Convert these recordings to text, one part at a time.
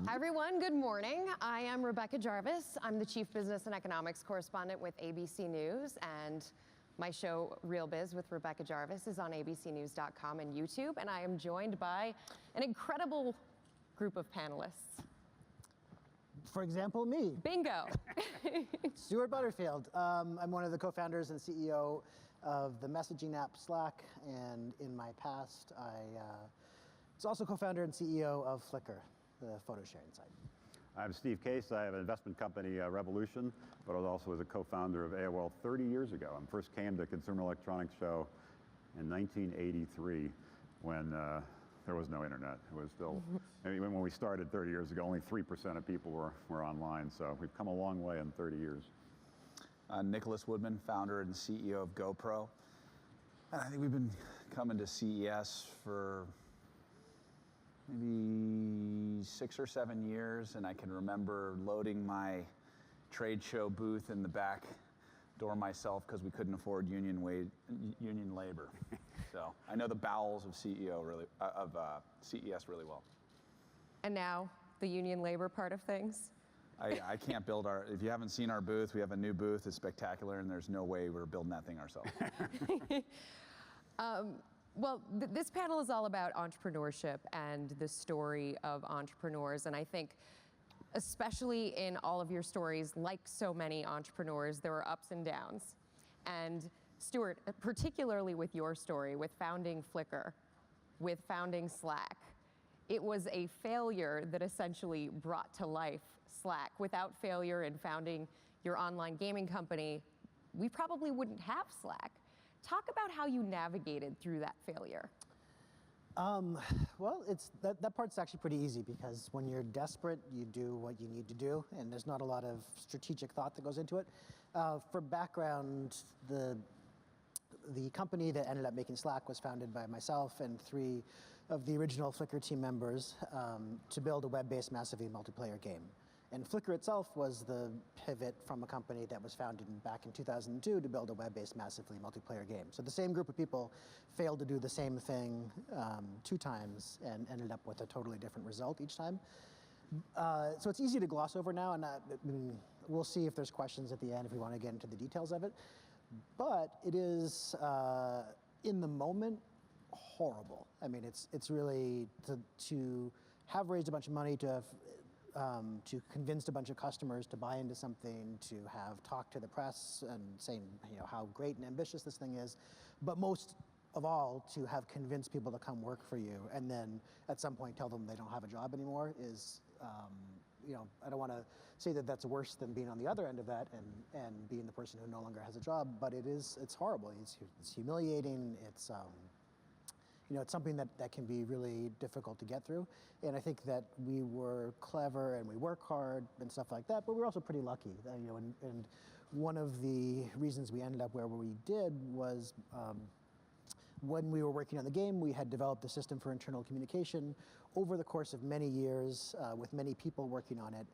Hi everyone, good morning. I am Rebecca Jarvis. I'm the Chief Business and Economics Correspondent with ABC News, and my show Real Biz with Rebecca Jarvis is on abcnews.com and YouTube, and I am joined by an incredible group of panelists. For example, me. Bingo. Stewart Butterfield. I'm one of the co-founders and CEO of the messaging app Slack, and in my past, I was also co-founder and CEO of Flickr, the photo sharing site. I'm Steve Case. I have an investment company, Revolution, but I also was a co-founder of AOL 30 years ago. I first came to Consumer Electronics Show in 1983 when there was no internet. It was still, when we started 30 years ago, only 3% of people were online. So we've come a long way in 30 years. Nicholas Woodman, founder and CEO of GoPro. And I think we've been coming to CES for maybe 6 or 7 years, and I can remember loading my trade show booth in the back door myself because we couldn't afford union labor. So I know the bowels of CES really well. And now the union labor part of things. I can't build if you haven't seen our booth, we have a new booth, it's spectacular, and there's no way we're building that thing ourselves. Well, this panel is all about entrepreneurship and the story of entrepreneurs. And I think, especially in all of your stories, like so many entrepreneurs, there are ups and downs. And Stewart, particularly with your story, with founding Flickr, with founding Slack, it was a failure that essentially brought to life Slack. Without failure in founding your online gaming company, we probably wouldn't have Slack. Talk about how you navigated through that failure. Well, that part's actually pretty easy because when you're desperate, you do what you need to do, and there's not a lot of strategic thought that goes into it. For background, the company that ended up making Slack was founded by myself and 3 of the original Flickr team members to build a web-based massively multiplayer game. And Flickr itself was the pivot from a company that was founded back in 2002 to build a web-based massively multiplayer game. So the same group of people failed to do the same thing 2 times and ended up with a totally different result each time. So it's easy to gloss over now, and we'll see if there's questions at the end if we want to get into the details of it. But it is, in the moment, horrible. I mean, it's really to have raised a bunch of money, to convince a bunch of customers to buy into something, to have talked to the press and saying how great and ambitious this thing is, but most of all, to have convinced people to come work for you and then at some point tell them they don't have a job anymore is, I don't want to say that that's worse than being on the other end of that and being the person who no longer has a job, but it's horrible. It's humiliating. It's something that can be really difficult to get through. And I think that we were clever and we work hard and stuff like that, but we were also pretty lucky. And one of the reasons we ended up where we did was when we were working on the game, we had developed a system for internal communication over the course of many years with many people working on it,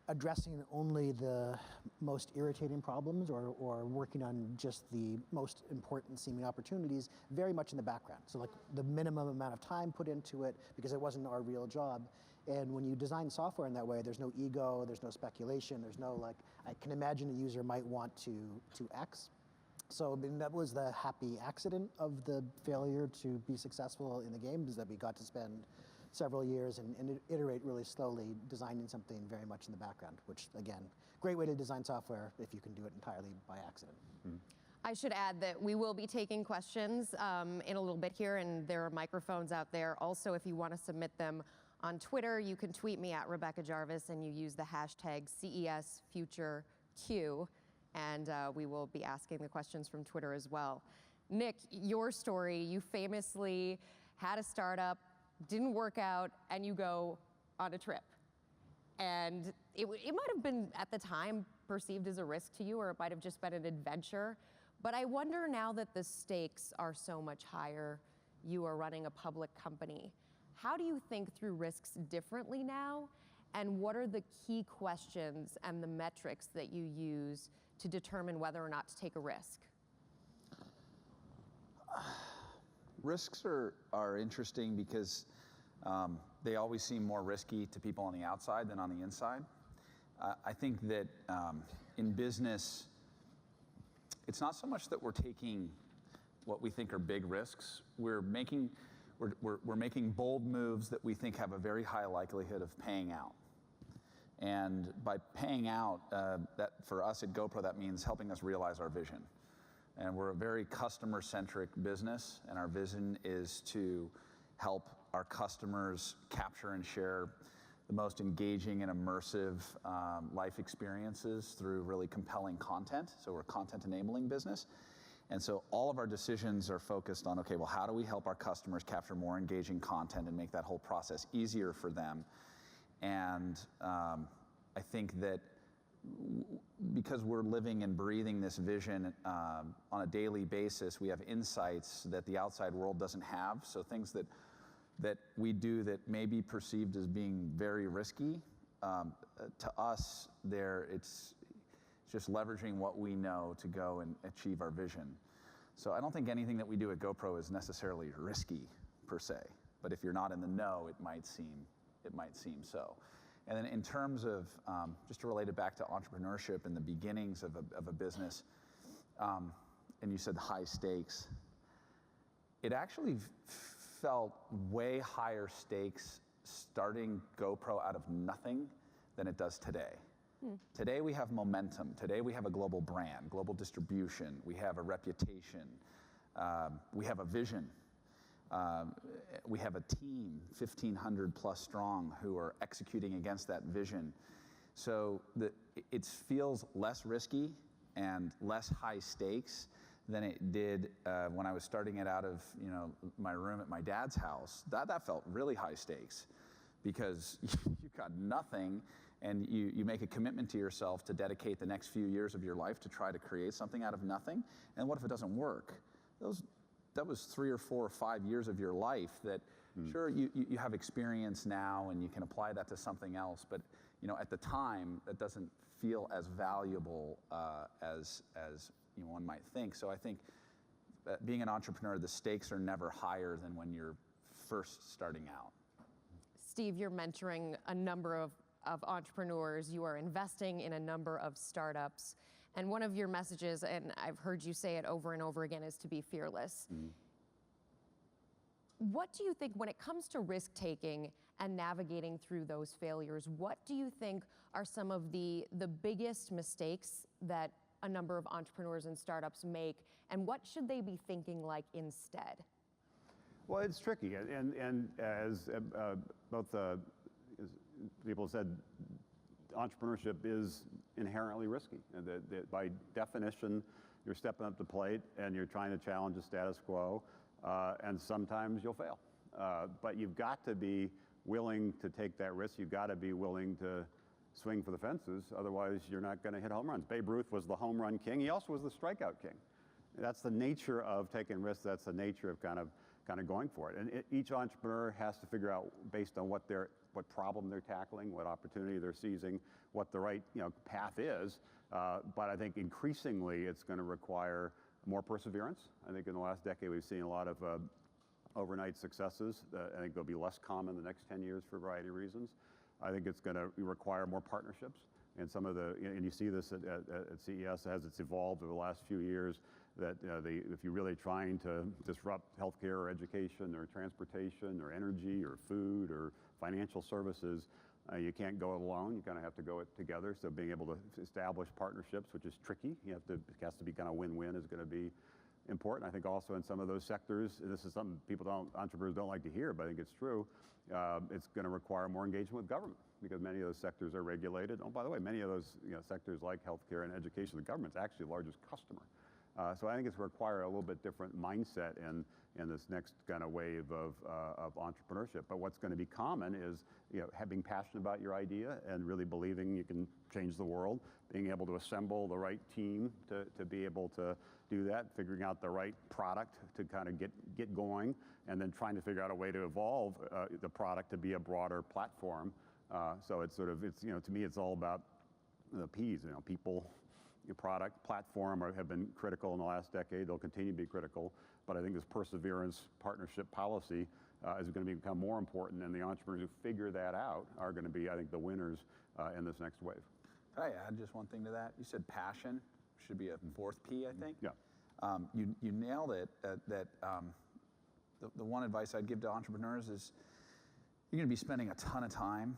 addressing only the most irritating problems or working on just the most important seeming opportunities very much in the background. So like the minimum amount of time put into it because it wasn't our real job. And when you design software in that way, there's no ego, there's no speculation, there's no I can imagine a user might want to X. So that was the happy accident of the failure to be successful in the game, is that we got to spend several years and iterate really slowly, designing something very much in the background, which again, great way to design software if you can do it entirely by accident. Mm-hmm. I should add that we will be taking questions in a little bit here, and there are microphones out there. Also, if you want to submit them on Twitter, you can tweet me at Rebecca Jarvis and you use the hashtag CESFutureQ. And we will be asking the questions from Twitter as well. Nick, your story, you famously had a startup, didn't work out, and you go on a trip. And it might have been, at the time, perceived as a risk to you, or it might have just been an adventure. But I wonder now that the stakes are so much higher, you are running a public company. How do you think through risks differently now? And what are the key questions and the metrics that you use to determine whether or not to take a risk? Risks are interesting because They always seem more risky to people on the outside than on the inside. I think that in business, it's not so much that we're taking what we think are big risks. We're making bold moves that we think have a very high likelihood of paying out. And by paying out, that for us at GoPro, that means helping us realize our vision. And we're a very customer-centric business, and our vision is to help our customers capture and share the most engaging and immersive life experiences through really compelling content. So we're a content-enabling business. And so all of our decisions are focused on, okay, well, how do we help our customers capture more engaging content and make that whole process easier for them? And I think that because we're living and breathing this vision on a daily basis, we have insights that the outside world doesn't have. So things that we do that may be perceived as being very risky, to us, it's just leveraging what we know to go and achieve our vision. So I don't think anything that we do at GoPro is necessarily risky per se, but if you're not in the know, it might seem so. And then in terms of, just to relate it back to entrepreneurship and the beginnings of a business, and you said high stakes, it actually felt way higher stakes starting GoPro out of nothing than it does today. Today we have momentum. Today we have a global brand, global distribution. We have a reputation. We have a vision. We have a team, 1,500 plus strong, who are executing against that vision. So it feels less risky and less high stakes than it did when I was starting it out of my room at my dad's house. That felt really high stakes because you've got nothing, and you make a commitment to yourself to dedicate the next few years of your life to try to create something out of nothing. And what if it doesn't work? That was 3 or 4 or 5 years of your life that, sure, you have experience now and you can apply that to something else, but at the time, that doesn't feel as valuable as one might think. So I think being an entrepreneur, the stakes are never higher than when you're first starting out. Steve, you're mentoring a number of entrepreneurs. You are investing in a number of startups. And one of your messages, and I've heard you say it over and over again, is to be fearless. What do you think, when it comes to risk-taking and navigating through those failures, what do you think are some of the biggest mistakes that a number of entrepreneurs and startups make, and what should they be thinking like instead? Well, it's tricky, and as both people said, entrepreneurship is inherently risky. And by definition, you're stepping up to the plate and you're trying to challenge the status quo, and sometimes you'll fail. But you've got to be willing to take that risk. You've got to be willing to swing for the fences, otherwise you're not going to hit home runs. Babe Ruth was the home run king. He also was the strikeout king. That's the nature of taking risks. That's the nature of kind of going for it. And each entrepreneur has to figure out, based on what problem they're tackling, what opportunity they're seizing, what the right path is. But I think increasingly it's going to require more perseverance. I think in the last decade we've seen a lot of overnight successes. I think they'll be less common the next 10 years for a variety of reasons. I think it's going to require more partnerships. And and you see this at CES as it's evolved over the last few years, that if you're really trying to disrupt healthcare or education or transportation or energy or food or financial services, you can't go it alone. You kind of have to go it together. So being able to establish partnerships, which is tricky, it has to be kind of win-win, is going to be important. I think also in some of those sectors, and this is something entrepreneurs don't like to hear, but I think it's true, it's going to require more engagement with government, because many of those sectors are regulated. Oh, by the way, many of those sectors like healthcare and education, the government's actually the largest customer. So I think it's require a little bit different mindset in this next kind of wave of entrepreneurship. But what's going to be common is being passionate about your idea and really believing you can change the world, being able to assemble the right team to be able to do that, figuring out the right product to kind of get going, and then trying to figure out a way to evolve the product to be a broader platform. So it's to me, it's all about the P's, people, your product, platform have been critical in the last decade. They'll continue to be critical. But I think this perseverance, partnership policy is going to become more important, and the entrepreneurs who figure that out are going to be, I think, the winners in this next wave. Can I add just one thing to that? You said passion should be a fourth P, I think. Yeah. You nailed it. The one advice I'd give to entrepreneurs is you're going to be spending a ton of time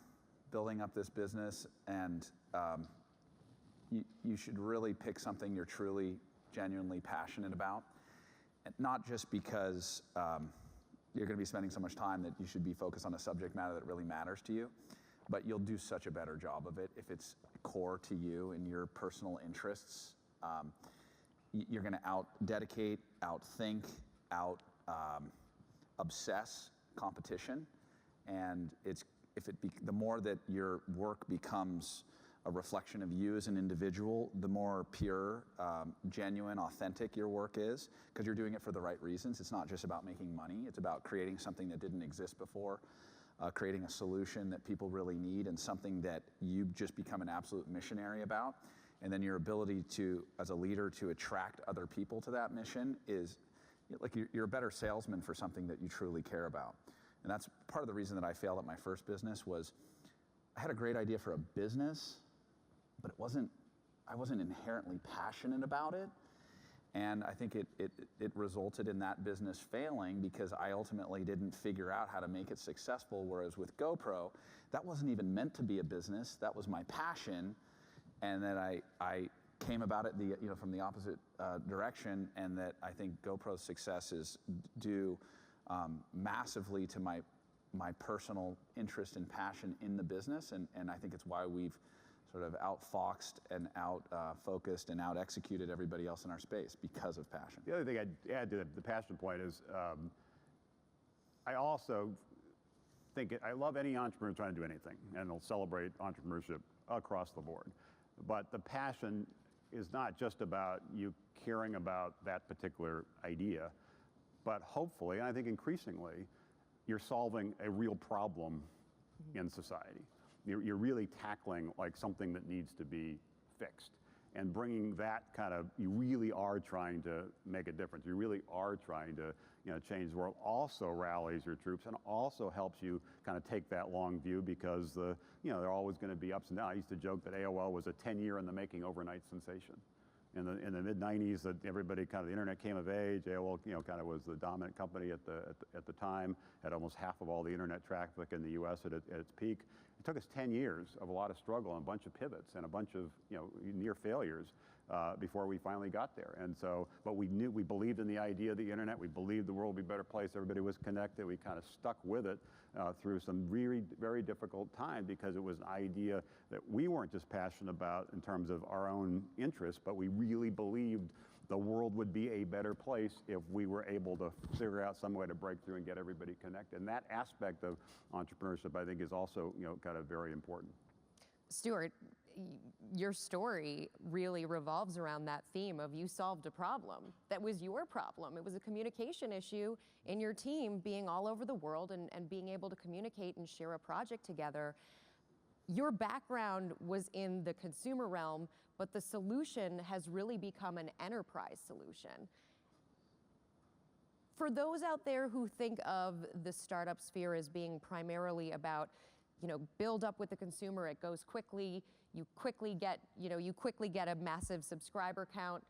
building up this business, and you should really pick something you're truly, genuinely passionate about. And not just because you're going to be spending so much time that you should be focused on a subject matter that really matters to you, but you'll do such a better job of it if it's core to you and your personal interests. You're going to out-dedicate, out-think, obsess competition, and the more that your work becomes a reflection of you as an individual, the more pure, genuine, authentic your work is, because you're doing it for the right reasons. It's not just about making money. It's about creating something that didn't exist before, creating a solution that people really need, and something that you've just become an absolute missionary about. And then your ability to, as a leader, to attract other people to that mission is, like, you're a better salesman for something that you truly care about. And that's part of the reason that I failed at my first business. Was I had a great idea for a business, but I wasn't inherently passionate about it. And I think it resulted in that business failing because I ultimately didn't figure out how to make it successful. Whereas with GoPro, that wasn't even meant to be a business. That was my passion. And then I came about it from the opposite direction, and that I think GoPro's success is due massively to my personal interest and passion in the business, and I think it's why we've sort of outfoxed and out-focused and out-executed everybody else in our space, because of passion. The other thing I'd add to the passion point is I also think I love any entrepreneur trying to do anything, and they'll celebrate entrepreneurship across the board. But the passion is not just about you caring about that particular idea, but hopefully, and I think increasingly, you're solving a real problem in society. You're really tackling like something that needs to be fixed, and bringing that kind of, you really are trying to make a difference. You really are trying to change the world. Also rallies your troops and also helps you kind of take that long view, because there are always going to be ups and downs. I used to joke that AOL was a 10-year in the making overnight sensation. In the mid-90s, that everybody kind of, the internet came of age. AOL kind of was the dominant company at the time, had almost half of all the internet traffic in the U.S. at its peak. It took us 10 years of a lot of struggle and a bunch of pivots and a bunch of near failures before we finally got there. And so, but we believed in the idea of the internet. We believed the world would be a better place. Everybody was connected. We kind of stuck with it through some really very difficult time, because it was an idea that we weren't just passionate about in terms of our own interests, but we really believed the world would be a better place if we were able to figure out some way to break through and get everybody connected. And that aspect of entrepreneurship, I think, is also kind of very important. Stewart, your story really revolves around that theme of you solved a problem that was your problem. It was a communication issue in your team being all over the world and being able to communicate and share a project together. Your background was in the consumer realm, but the solution has really become an enterprise solution. For those out there who think of the startup sphere as being primarily about, build up with the consumer, it goes quickly, you quickly get a massive subscriber count.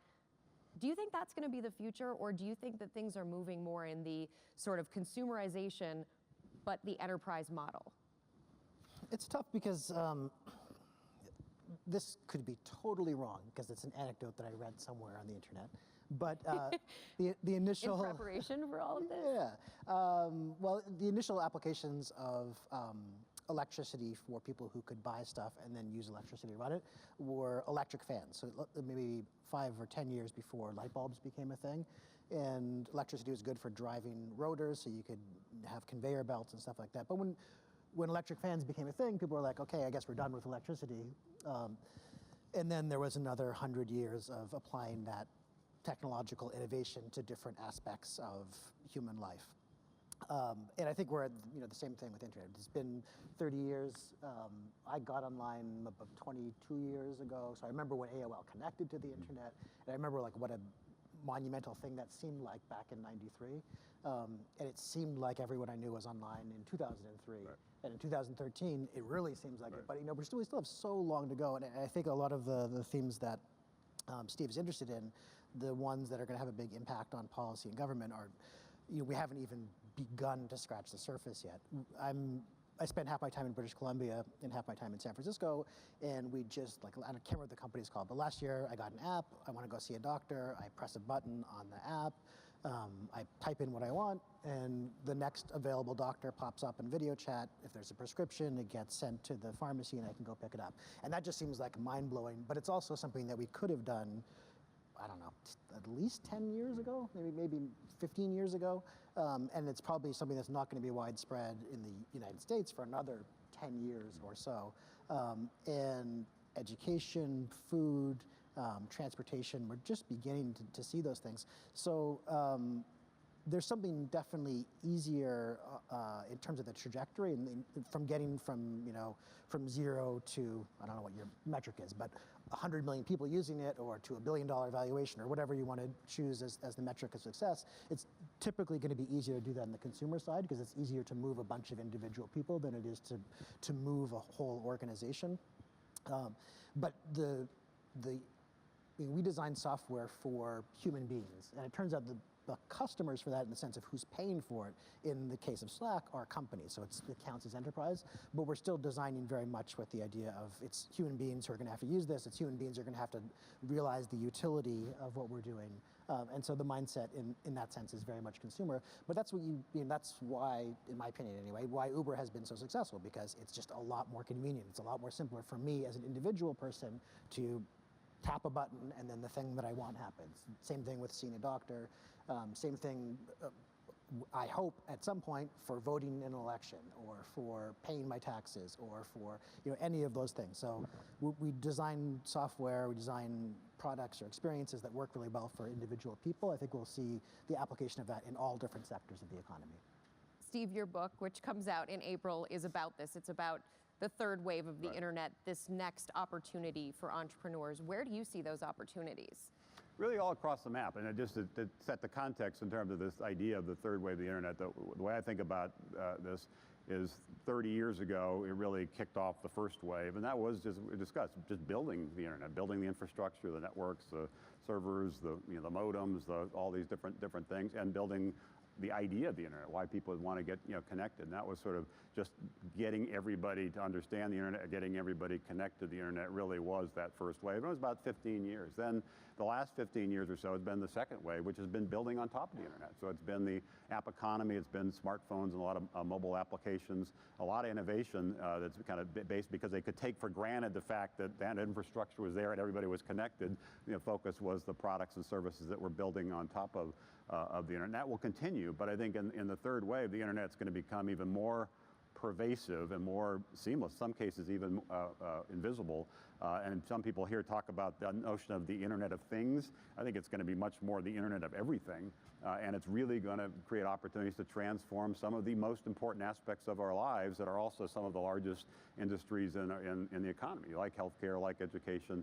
Do you think that's going to be the future, or do you think that things are moving more in the sort of consumerization, but the enterprise model? It's tough because this could be totally wrong, because it's an anecdote that I read somewhere on the internet. But the initial... In preparation for all of this? Yeah. Well, the initial applications of electricity for people who could buy stuff and then use electricity to run it were electric fans. So maybe 5 or 10 years before light bulbs became a thing. And electricity was good for driving rotors, so you could have conveyor belts and stuff like that. But when electric fans became a thing, people were like, okay, I guess we're done with electricity. And then there was another 100 years of applying that technological innovation to different aspects of human life. And I think we're at the same thing with internet. It's been 30 years. I got online about 22 years ago, so I remember when AOL connected to the internet, and I remember like what a monumental thing that seemed like back in '93. And it seemed like everyone I knew was online in 2003. Right. And in 2013, it really seems like Right. it. But we still have so long to go. And I think a lot of the themes that Steve's interested in, the ones that are going to have a big impact on policy and government are, we haven't even begun to scratch the surface yet. I spent half my time in British Columbia and half my time in San Francisco, and we just, I don't care what the company's called, but last year I got an app, I want to go see a doctor, I press a button on the app, I type in what I want, and the next available doctor pops up in video chat. If there's a prescription, it gets sent to the pharmacy and I can go pick it up. And that just seems like mind-blowing, but it's also something that we could have done, I don't know, at least 10 years ago, maybe 15 years ago. And it's probably something that's not going to be widespread in the United States for another 10 years or so. And education, food, transportation, we're just beginning to see those things. So there's something definitely easier in terms of the trajectory and from getting from 0 to, I don't know what your metric is, but 100 million people using it, or to $1 billion valuation, or whatever you want to choose as the metric of success. It's typically going to be easier to do that on the consumer side because it's easier to move a bunch of individual people than it is to move a whole organization. But we design software for human beings, and it turns out the customers for that, in the sense of who's paying for it, in the case of Slack, are companies, so it counts as enterprise, but we're still designing very much with the idea of it's human beings who are going to have to use this, it's human beings who are going to have to realize the utility of what we're doing, and so the mindset in that sense is very much consumer, but that's that's why, in my opinion anyway, why Uber has been so successful, because it's just a lot more convenient, it's a lot more simpler for me as an individual person to tap a button and then the thing that I want happens. Same thing with seeing a doctor. Same thing, I hope, at some point, for voting in an election, or for paying my taxes, or for any of those things. So we design software, we design products or experiences that work really well for individual people. I think we'll see the application of that in all different sectors of the economy. Steve, your book, which comes out in April, is about this. It's about the third wave of the internet, this next opportunity for entrepreneurs. Where do you see those opportunities? Really all across the map, and just to set the context in terms of this idea of the third wave of the internet, the way I think about this is 30 years ago, it really kicked off the first wave, and that was, just we discussed, just building the internet, building the infrastructure, the networks, the servers, the modems, all these different things, and building the idea of the internet, why people would want to get connected. And that was sort of just getting everybody to understand the internet, getting everybody connected to the internet really was that first wave. And it was about 15 years. Then the last 15 years or so has been the second wave, which has been building on top of the internet. So it's been the app economy, it's been smartphones and a lot of mobile applications, a lot of innovation that's kind of based because they could take for granted the fact that that infrastructure was there and everybody was connected. Focus was the products and services that we're building on top of the internet. And that will continue, but I think in the third wave, the internet's going to become even more pervasive and more seamless, some cases even invisible. And some people here talk about the notion of the Internet of Things. I think it's going to be much more the Internet of everything. And it's really going to create opportunities to transform some of the most important aspects of our lives that are also some of the largest industries in the economy, like healthcare, like education,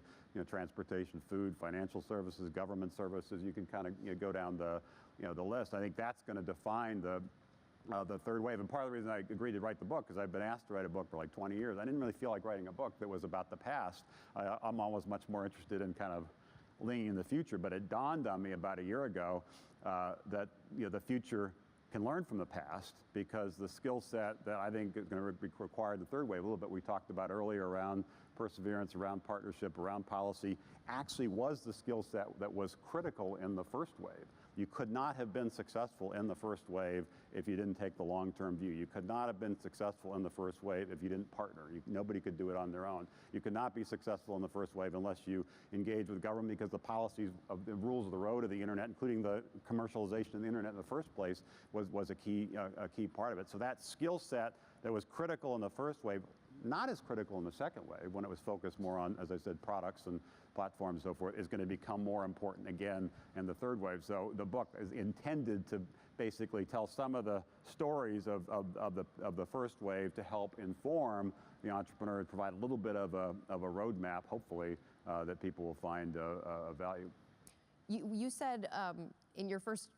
transportation, food, financial services, government services. You can kind of go down the list. I think that's going to define the third wave. And part of the reason I agreed to write the book is I've been asked to write a book for like 20 years. I didn't really feel like writing a book that was about the past. I'm always much more interested in kind of leaning in the future, but it dawned on me about a year ago that the future can learn from the past, because the skill set that I think is going to be required in the third wave, a little bit we talked about earlier around perseverance, around partnership, around policy, actually was the skill set that was critical in the first wave. You could not have been successful in the first wave if you didn't take the long-term view. You could not have been successful in the first wave if you didn't partner. Nobody could do it on their own. You could not be successful in the first wave unless you engage with government, because the policies of the rules of the road of the internet, including the commercialization of the internet in the first place, was a key part of it. So that skill set that was critical in the first wave, not as critical in the second wave, when it was focused more on, as I said, products and platforms and so forth, is going to become more important again in the third wave. So the book is intended to basically tell some of the stories of the first wave to help inform the entrepreneur and provide a little bit of a roadmap, hopefully, that people will find value. You said in your first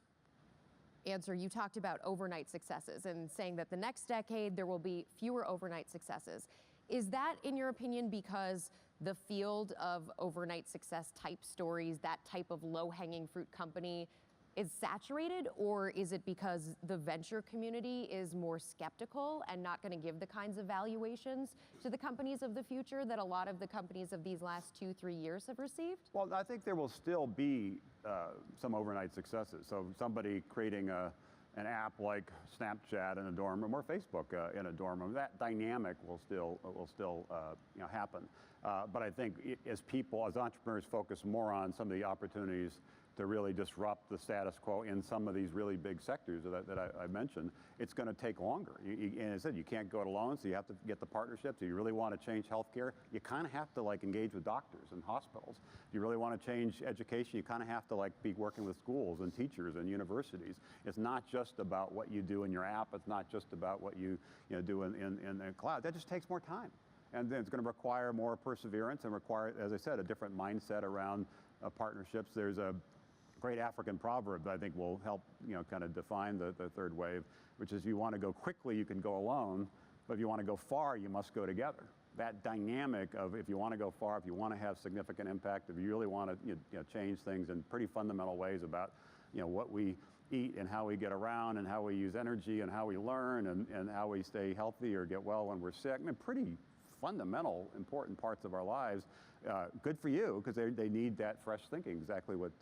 answer, you talked about overnight successes and saying that the next decade there will be fewer overnight successes. Is that, in your opinion, because the field of overnight success type stories, that type of low-hanging fruit company, is saturated, or is it because the venture community is more skeptical and not going to give the kinds of valuations to the companies of the future that a lot of the companies of these last 2-3 years have received? Well, I think there will still be some overnight successes. So somebody creating an app like Snapchat in a dorm room or Facebook in a dorm room, that dynamic will still happen. But I think as entrepreneurs focus more on some of the opportunities to really disrupt the status quo in some of these really big sectors that I mentioned, it's going to take longer. And as I said, you can't go it alone, so you have to get the partnerships. If you really want to change healthcare, you kind of have to engage with doctors and hospitals. If you really want to change education, you kind of have to be working with schools and teachers and universities. It's not just about what you do in your app. It's not just about what you do in the cloud. That just takes more time. And then it's going to require more perseverance and require, as I said, a different mindset around partnerships. There's a great African proverb that I think will help kind of define the third wave, which is, if you want to go quickly, you can go alone, but if you want to go far, you must go together. That dynamic of, if you want to go far, if you want to have significant impact, if you really want to change things in pretty fundamental ways about what we eat and how we get around and how we use energy and how we learn and how we stay healthy or get well when we're sick, I mean, pretty fundamental, important parts of our lives. Good for you, because they need that fresh thinking, exactly what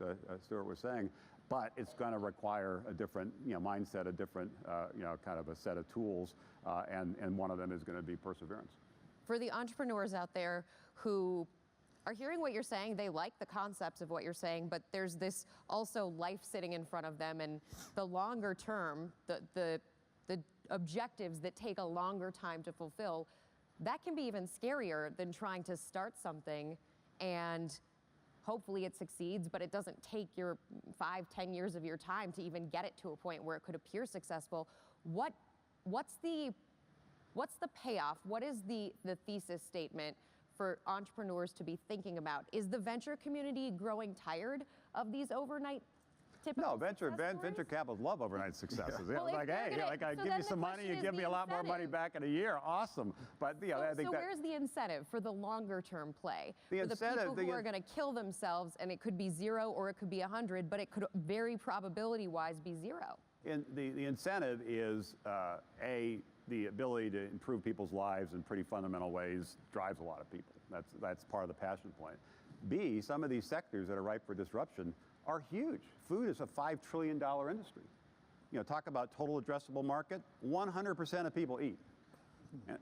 Stewart was saying. But it's going to require a different mindset, a different kind of a set of tools, and one of them is going to be perseverance. For the entrepreneurs out there who are hearing what you're saying, they like the concepts of what you're saying, but there's this also life sitting in front of them, and the longer term, the objectives that take a longer time to fulfill, that can be even scarier than trying to start something and hopefully it succeeds, but it doesn't take your 5-10 years of your time to even get it to a point where it could appear successful. What's the payoff? What is the thesis statement for entrepreneurs to be thinking about? Is the venture community growing tired of these overnight typical venture capitalists love overnight successes. Well, I give you some money, you give me a lot more money back in a year. Awesome. But I think where's the incentive for the longer term play? The for incentive, the people who are going to kill themselves, and it could be 0 or it could be 100, but it could very probability-wise be 0. The incentive is the ability to improve people's lives in pretty fundamental ways drives a lot of people. That's part of the passion point. B, some of these sectors that are ripe for disruption are huge. Food is a $5 trillion industry. Talk about total addressable market. 100% of people eat.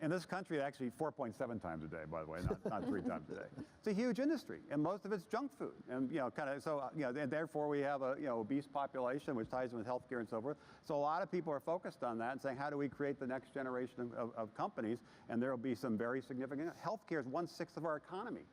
In this country, actually 4.7 times a day, by the way, not 3 times a day. It's a huge industry, and most of it's junk food. And and therefore we have a obese population, which ties in with healthcare and so forth. So a lot of people are focused on that and saying, how do we create the next generation of companies? And there will be some very significant. Healthcare is 1/6 of our economy.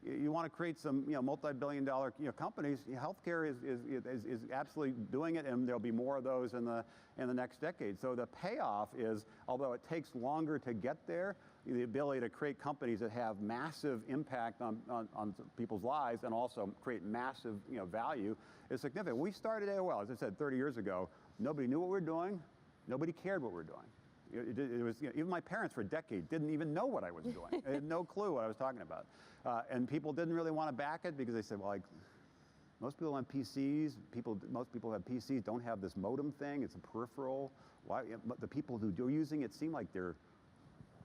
You want to create some multi-billion-dollar companies. Healthcare is absolutely doing it, and there'll be more of those in the next decade. So the payoff is, although it takes longer to get there, the ability to create companies that have massive impact on people's lives and also create massive value is significant. We started AOL, as I said, 30 years ago. Nobody knew what we were doing. Nobody cared what we were doing. It was, even my parents for a decade didn't even know what I was doing. They had no clue what I was talking about. And people didn't really want to back it because they said, well, most people on PCs, most people who have PCs don't have this modem thing. It's a peripheral. Why? The people who are using it seem like they're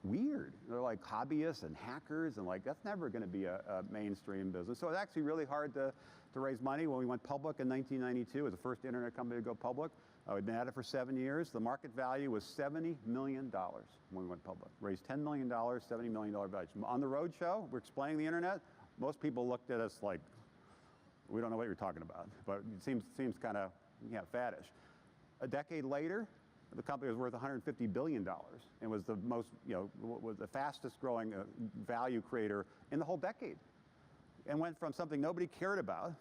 weird. They're like hobbyists and hackers, and that's never going to be a mainstream business. So it's actually really hard to raise money. When we went public in 1992, it was the first internet company to go public. We'd been at it for 7 years. The market value was $70 million when we went public. Raised $10 million, $70 million value. On the road show, we're explaining the internet. Most people looked at us like, we don't know what you're talking about. But it seems kind of faddish. A decade later, the company was worth $150 billion and was the most, was the fastest growing value creator in the whole decade. And went from something nobody cared about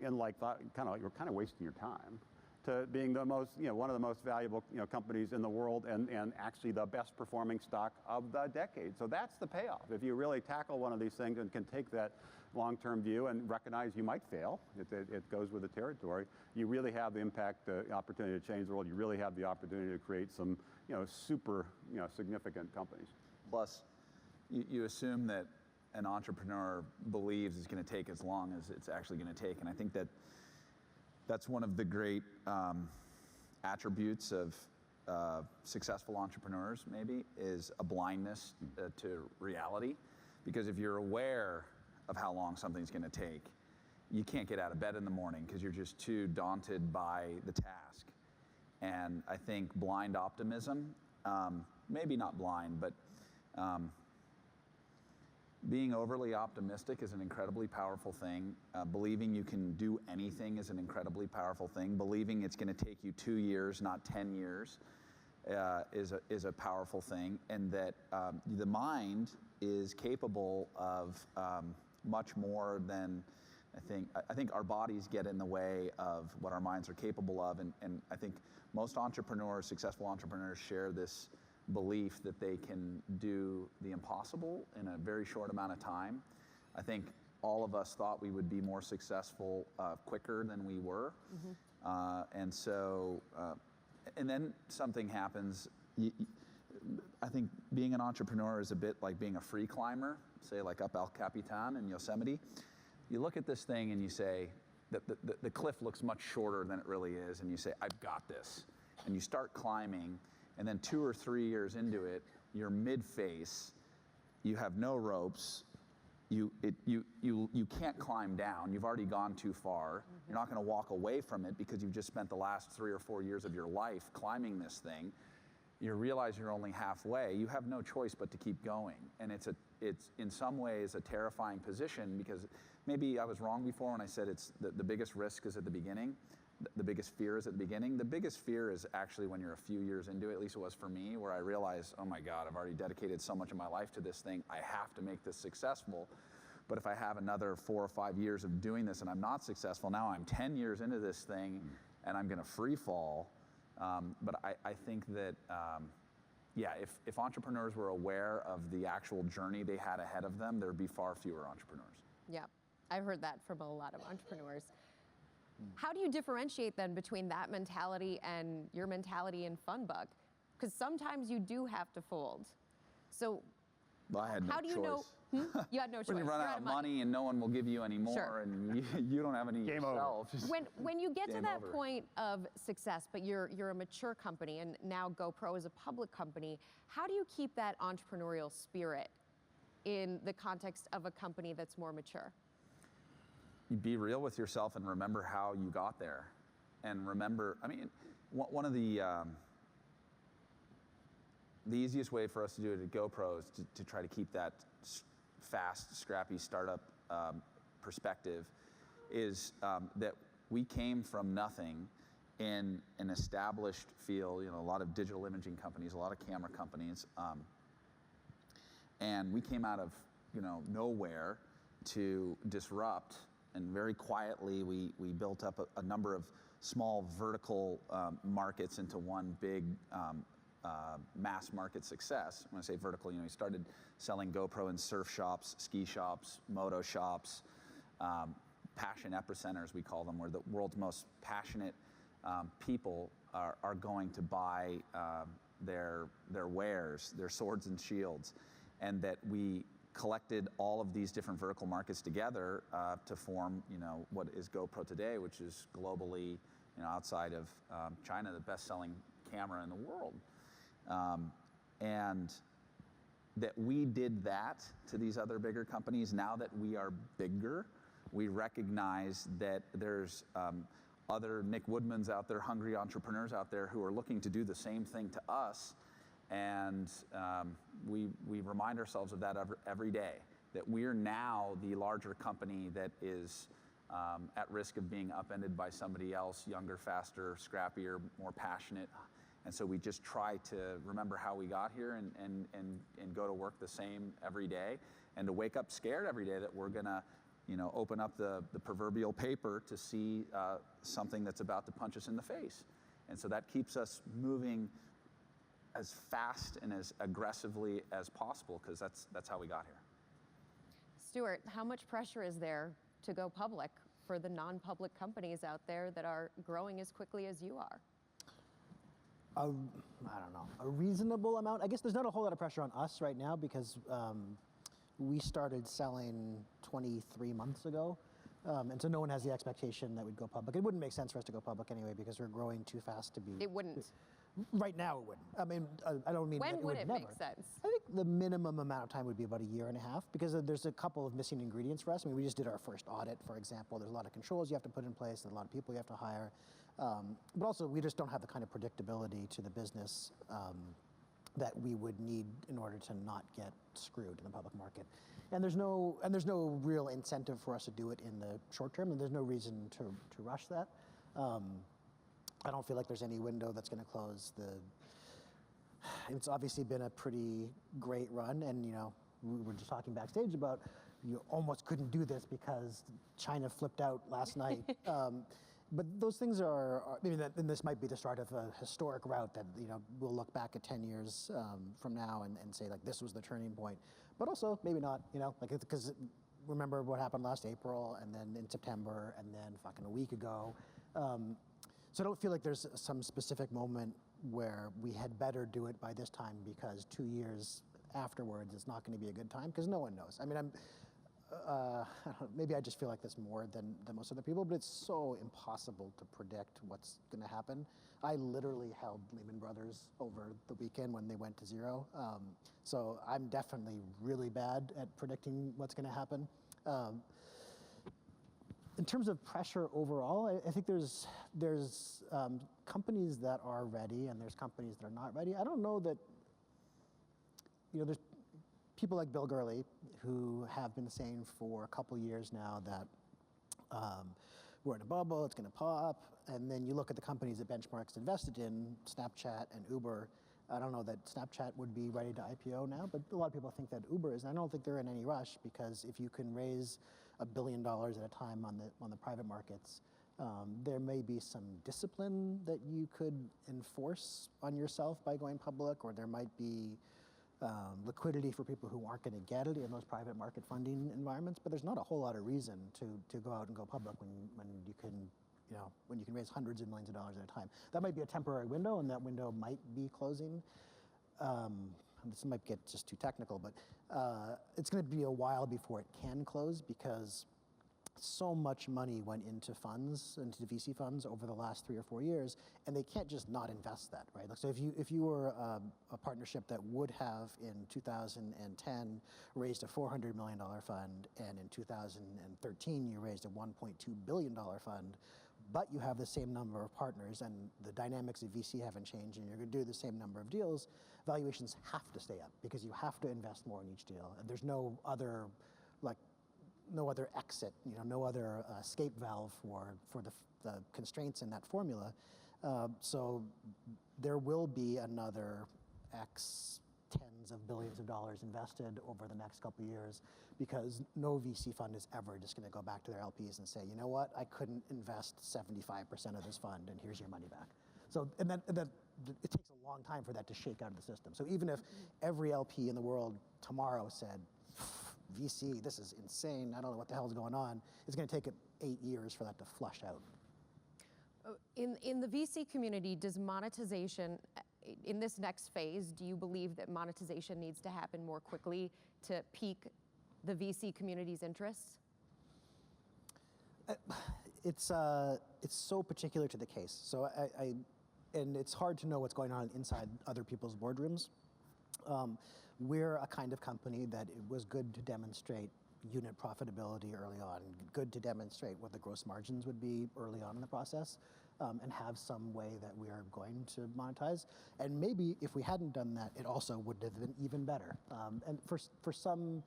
and thought, you're kind of wasting your time, to being the most, one of the most valuable companies in the world, and actually the best performing stock of the decade. So that's the payoff. If you really tackle one of these things and can take that long-term view and recognize you might fail, it goes with the territory, you really have the impact, the opportunity to change the world. You really have the opportunity to create some super significant companies. Plus, you assume that an entrepreneur believes it's going to take as long as it's actually going to take, and I think that that's one of the great attributes of successful entrepreneurs, maybe, is a blindness to reality. Because if you're aware of how long something's going to take, you can't get out of bed in the morning because you're just too daunted by the task. And I think blind optimism, maybe not blind, but being overly optimistic is an incredibly powerful thing. Believing you can do anything is an incredibly powerful thing. Believing it's going to take you 2 years, not 10 years, is a powerful thing. And that the mind is capable of much more than I think our bodies get in the way of what our minds are capable of. And I think most entrepreneurs, successful entrepreneurs, share this belief that they can do the impossible in a very short amount of time. I think all of us thought we would be more successful quicker than we were. And so, and then something happens. I think being an entrepreneur is a bit like being a free climber, say like up El Capitan in Yosemite. You look at this thing and you say, the cliff looks much shorter than it really is, and you say, I've got this. And you start climbing, and then 2 or 3 years into it, you're mid-face, you have no ropes, you can't climb down, you've already gone too far, you're not going to walk away from it because you've just spent the last 3 or 4 years of your life climbing this thing. You realize you're only halfway, you have no choice but to keep going. And it's in some ways a terrifying position, because maybe I was wrong before when I said it's the biggest risk is at the beginning. The biggest fear is at the beginning. The biggest fear is actually when you're a few years into it, at least it was for me, where I realized, oh my God, I've already dedicated so much of my life to this thing. I have to make this successful. But if I have another 4 or 5 years of doing this and I'm not successful, now I'm 10 years into this thing and I'm going to free fall. But I think that, if entrepreneurs were aware of the actual journey they had ahead of them, there'd be far fewer entrepreneurs. Yeah, I've heard that from a lot of entrepreneurs. How do you differentiate then between that mentality and your mentality in Funbug? Because sometimes you do have to fold. So well, I had no how do you choice. know? You had no choice. When you run out of money and no one will give you any more, Sure. and you don't have any Game yourself. When you get to that over. point of success, but you're a mature company, and now GoPro is a public company, how do you keep that entrepreneurial spirit in the context of a company that's more mature? You be real with yourself and remember how you got there. And remember, I mean, one of the easiest way for us to do it at GoPro is to try to keep that fast, scrappy startup perspective, is that we came from nothing in an established field, a lot of digital imaging companies, a lot of camera companies, and we came out of nowhere to disrupt. And very quietly, we built up a number of small vertical markets into one big mass market success. When I say vertical, we started selling GoPro in surf shops, ski shops, moto shops, passion epicenters, we call them, where the world's most passionate people are going to buy their wares, their swords and shields, and that we collected all of these different vertical markets together to form, what is GoPro today, which is globally, outside of China, the best-selling camera in the world. And that we did that to these other bigger companies. Now that we are bigger, we recognize that there's other Nick Woodmans out there, hungry entrepreneurs out there who are looking to do the same thing to us. And we remind ourselves of that every day, that we're now the larger company that is at risk of being upended by somebody else, younger, faster, scrappier, more passionate. And so we just try to remember how we got here and go to work the same every day, and to wake up scared every day that we're going to open up the proverbial paper to see something that's about to punch us in the face. And so that keeps us moving as fast and as aggressively as possible, because that's how we got here. Stewart, how much pressure is there to go public for the non-public companies out there that are growing as quickly as you are? I don't know, a reasonable amount. I guess there's not a whole lot of pressure on us right now because we started selling 23 months ago. And so no one has the expectation that we'd go public. It wouldn't make sense for us to go public anyway because we're growing too fast to be. It wouldn't. Right now it wouldn't. I mean, I don't mean when that would it it never. make sense? I think the minimum amount of time would be about 1.5 years because there's a couple of missing ingredients for us. I mean, we just did our first audit, for example. There's a lot of controls you have to put in place. There's a lot of people you have to hire. But also, we just don't have the kind of predictability to the business that we would need in order to not get screwed in the public market. And there's no real incentive for us to do it in the short term, and there's no reason to rush that. I don't feel like there's any window that's going to close. It's obviously been a pretty great run, and we were just talking backstage about you almost couldn't do this because China flipped out last night. But those things are maybe and this might be the start of a historic route that we'll look back at 10 years from now and say like this was the turning point. But also maybe not, because remember what happened last April and then in September and then fucking a week ago. So I don't feel like there's some specific moment where we had better do it by this time because 2 years afterwards it's not going to be a good time because no one knows. I mean, maybe I just feel like this more than most other people, but it's so impossible to predict what's going to happen. I literally held Lehman Brothers over the weekend when they went to zero. So I'm definitely really bad at predicting what's going to happen. In terms of pressure overall, I think there's companies that are ready and there's companies that are not ready. I don't know that, there's people like Bill Gurley who have been saying for a couple years now that we're in a bubble, it's going to pop, and then you look at the companies that Benchmark's invested in, Snapchat and Uber. I don't know that Snapchat would be ready to IPO now, but a lot of people think that Uber is, and I don't think they're in any rush because if you can raise $1 billion at a time on the private markets, there may be some discipline that you could enforce on yourself by going public, or there might be liquidity for people who aren't going to get it in those private market funding environments. But there's not a whole lot of reason to go out and go public when you can raise hundreds of millions of dollars at a time. That might be a temporary window, and that window might be closing. This might get just too technical, but it's going to be a while before it can close because so much money went into funds, into the VC funds over the last 3 or 4 years, and they can't just not invest that, right? Like, so if you were a partnership that would have in 2010 raised a $400 million fund, and in 2013 you raised a $1.2 billion fund, but you have the same number of partners and the dynamics of VC haven't changed and you're going to do the same number of deals, valuations have to stay up because you have to invest more in each deal. And there's no other exit, no other escape valve for the constraints in that formula. So there will be another X tens of billions of dollars invested over the next couple of years because no VC fund is ever just going to go back to their LPs and say, you know what, I couldn't invest 75% of this fund and here's your money back. So, and then it takes a long time for that to shake out of the system. So even if every LP in the world tomorrow said, VC, this is insane, I don't know what the hell is going on, it's going to take 8 years for that to flush out. In the VC community, does monetization, in this next phase, do you believe that monetization needs to happen more quickly to pique the VC community's interests? It's so particular to the case. So and it's hard to know what's going on inside other people's boardrooms. We're a kind of company that it was good to demonstrate unit profitability early on, good to demonstrate what the gross margins would be early on in the process, and have some way that we are going to monetize. And maybe if we hadn't done that, it also would have been even better. And for some,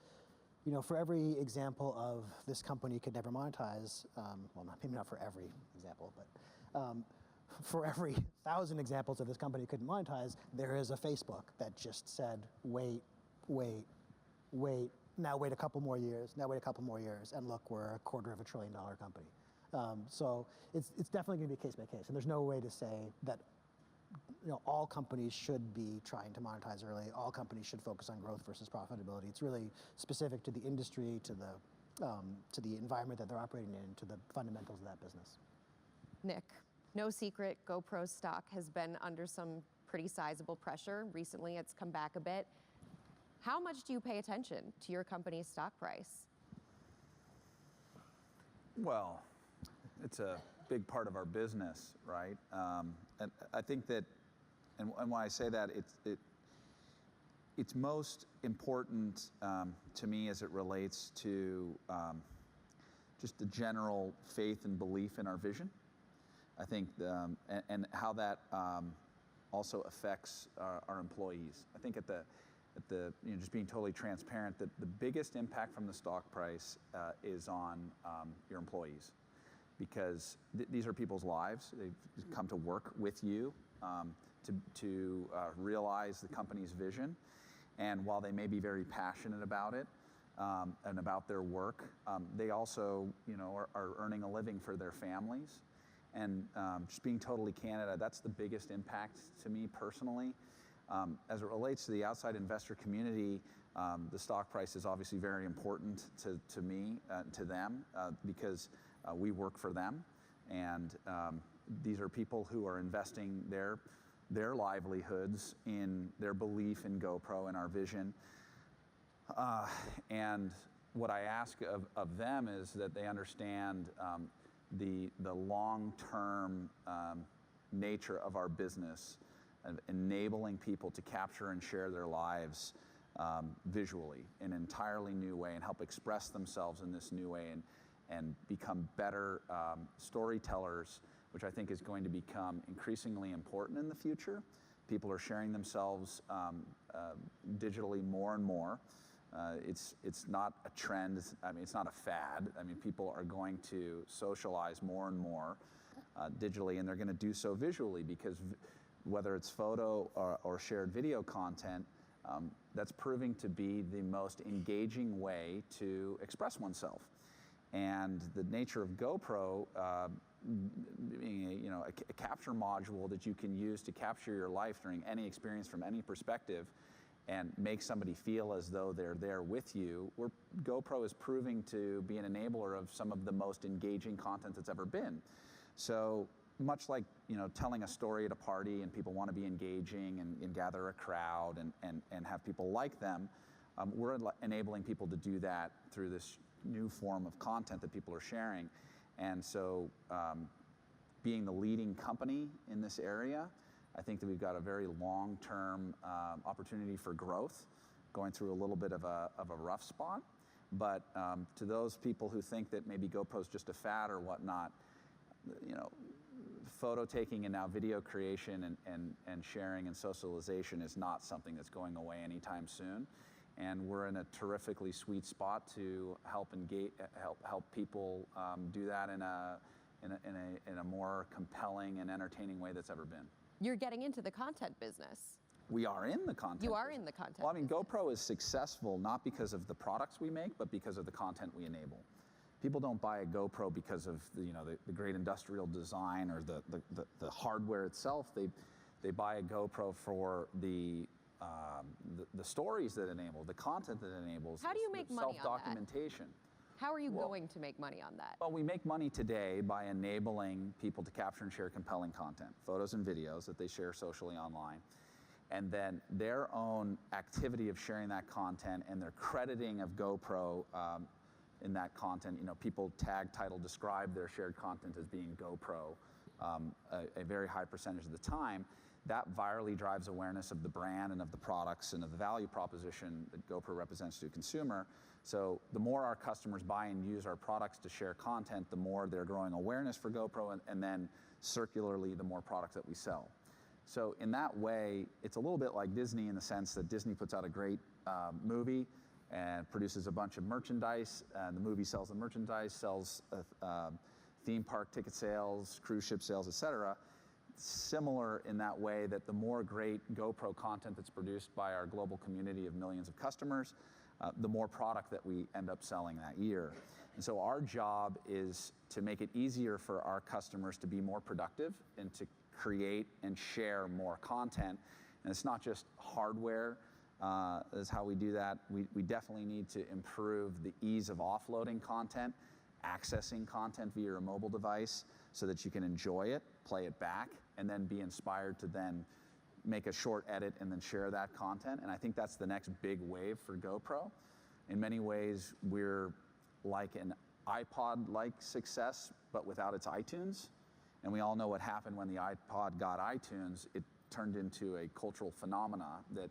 for every example of this company could never monetize, well, maybe not for every example, but for every 1,000 examples of this company couldn't monetize, there is a Facebook that just said, wait, now wait a couple more years, now wait a couple more years, and look, we're a $250 billion company. So it's definitely going to be case by case, and there's no way to say that all companies should be trying to monetize early. All companies should focus on growth versus profitability. It's really specific to the industry, to the environment that they're operating in, to the fundamentals of that business. Nick, no secret, GoPro's stock has been under some pretty sizable pressure. Recently, it's come back a bit. How much do you pay attention to your company's stock price? Well, it's a big part of our business, right? And I think that, and when I say that, it's most important to me as it relates to just the general faith and belief in our vision. I think, and how that also affects our employees. I think just being totally transparent, that the biggest impact from the stock price is on your employees, because these are people's lives. They've come to work with you to realize the company's vision, and while they may be very passionate about it and about their work, they also are earning a living for their families. And just being totally candid, that's the biggest impact to me personally. As it relates to the outside investor community, the stock price is obviously very important to me, to them, because we work for them. And these are people who are investing their livelihoods in their belief in GoPro and our vision. And what I ask of them is that they understand the long-term nature of our business, of enabling people to capture and share their lives visually in an entirely new way, and help express themselves in this new way, and become better storytellers, which I think is going to become increasingly important in the future. People are sharing themselves digitally more and more. It's not a trend. I mean, it's not a fad. I mean, people are going to socialize more and more digitally, and they're going to do so visually, because whether it's photo or shared video content, that's proving to be the most engaging way to express oneself. And the nature of GoPro, being a capture module that you can use to capture your life during any experience from any perspective, and make somebody feel as though they're there with you, GoPro is proving to be an enabler of some of the most engaging content that's ever been. So much like telling a story at a party, and people want to be engaging and gather a crowd and have people like them, we're enabling people to do that through this new form of content that people are sharing. And so being the leading company in this area, I think that we've got a very long-term opportunity for growth, going through a little bit of a rough spot. But to those people who think that maybe GoPro's just a fad or whatnot, photo taking and now video creation and sharing and socialization is not something that's going away anytime soon. And we're in a terrifically sweet spot to help people do that in a more compelling and entertaining way that's ever been. You're getting into the content business. We are in the content. You are in the content. Well, I mean, business. GoPro is successful not because of the products we make, but because of the content we enable. People don't buy a GoPro because of the great industrial design or the hardware itself. They buy a GoPro for the stories that enable, the content that enables. How do you make money on that? Self-documentation. How are you going to make money on that? Well, we make money today by enabling people to capture and share compelling content, photos and videos that they share socially online. And then their own activity of sharing that content and their crediting of GoPro in that content, people tag, title, describe their shared content as being GoPro a very high percentage of the time. That virally drives awareness of the brand and of the products and of the value proposition that GoPro represents to a consumer. So the more our customers buy and use our products to share content, the more they're growing awareness for GoPro, and then circularly, the more products that we sell. So in that way, it's a little bit like Disney in the sense that Disney puts out a great movie and produces a bunch of merchandise, and the movie sells the merchandise, sells theme park ticket sales, cruise ship sales, etc. Similar in that way, that the more great GoPro content that's produced by our global community of millions of customers, the more product that we end up selling that year. And so our job is to make it easier for our customers to be more productive and to create and share more content. And it's not just hardware is how we do that. We definitely need to improve the ease of offloading content, accessing content via a mobile device so that you can enjoy it, play it back, and then be inspired to then make a short edit and then share that content. And I think that's the next big wave for GoPro. In many ways, we're like an iPod-like success, but without its iTunes. And we all know what happened when the iPod got iTunes. It turned into a cultural phenomena that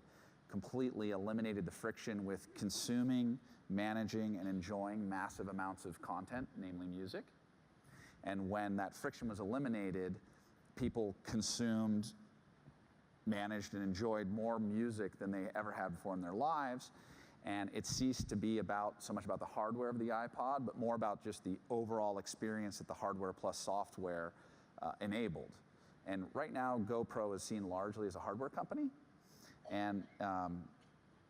completely eliminated the friction with consuming, managing, and enjoying massive amounts of content, namely music. And when that friction was eliminated, people consumed, managed, and enjoyed more music than they ever had before in their lives. And it ceased to be so much about the hardware of the iPod, but more about just the overall experience that the hardware plus software enabled. And right now, GoPro is seen largely as a hardware company. And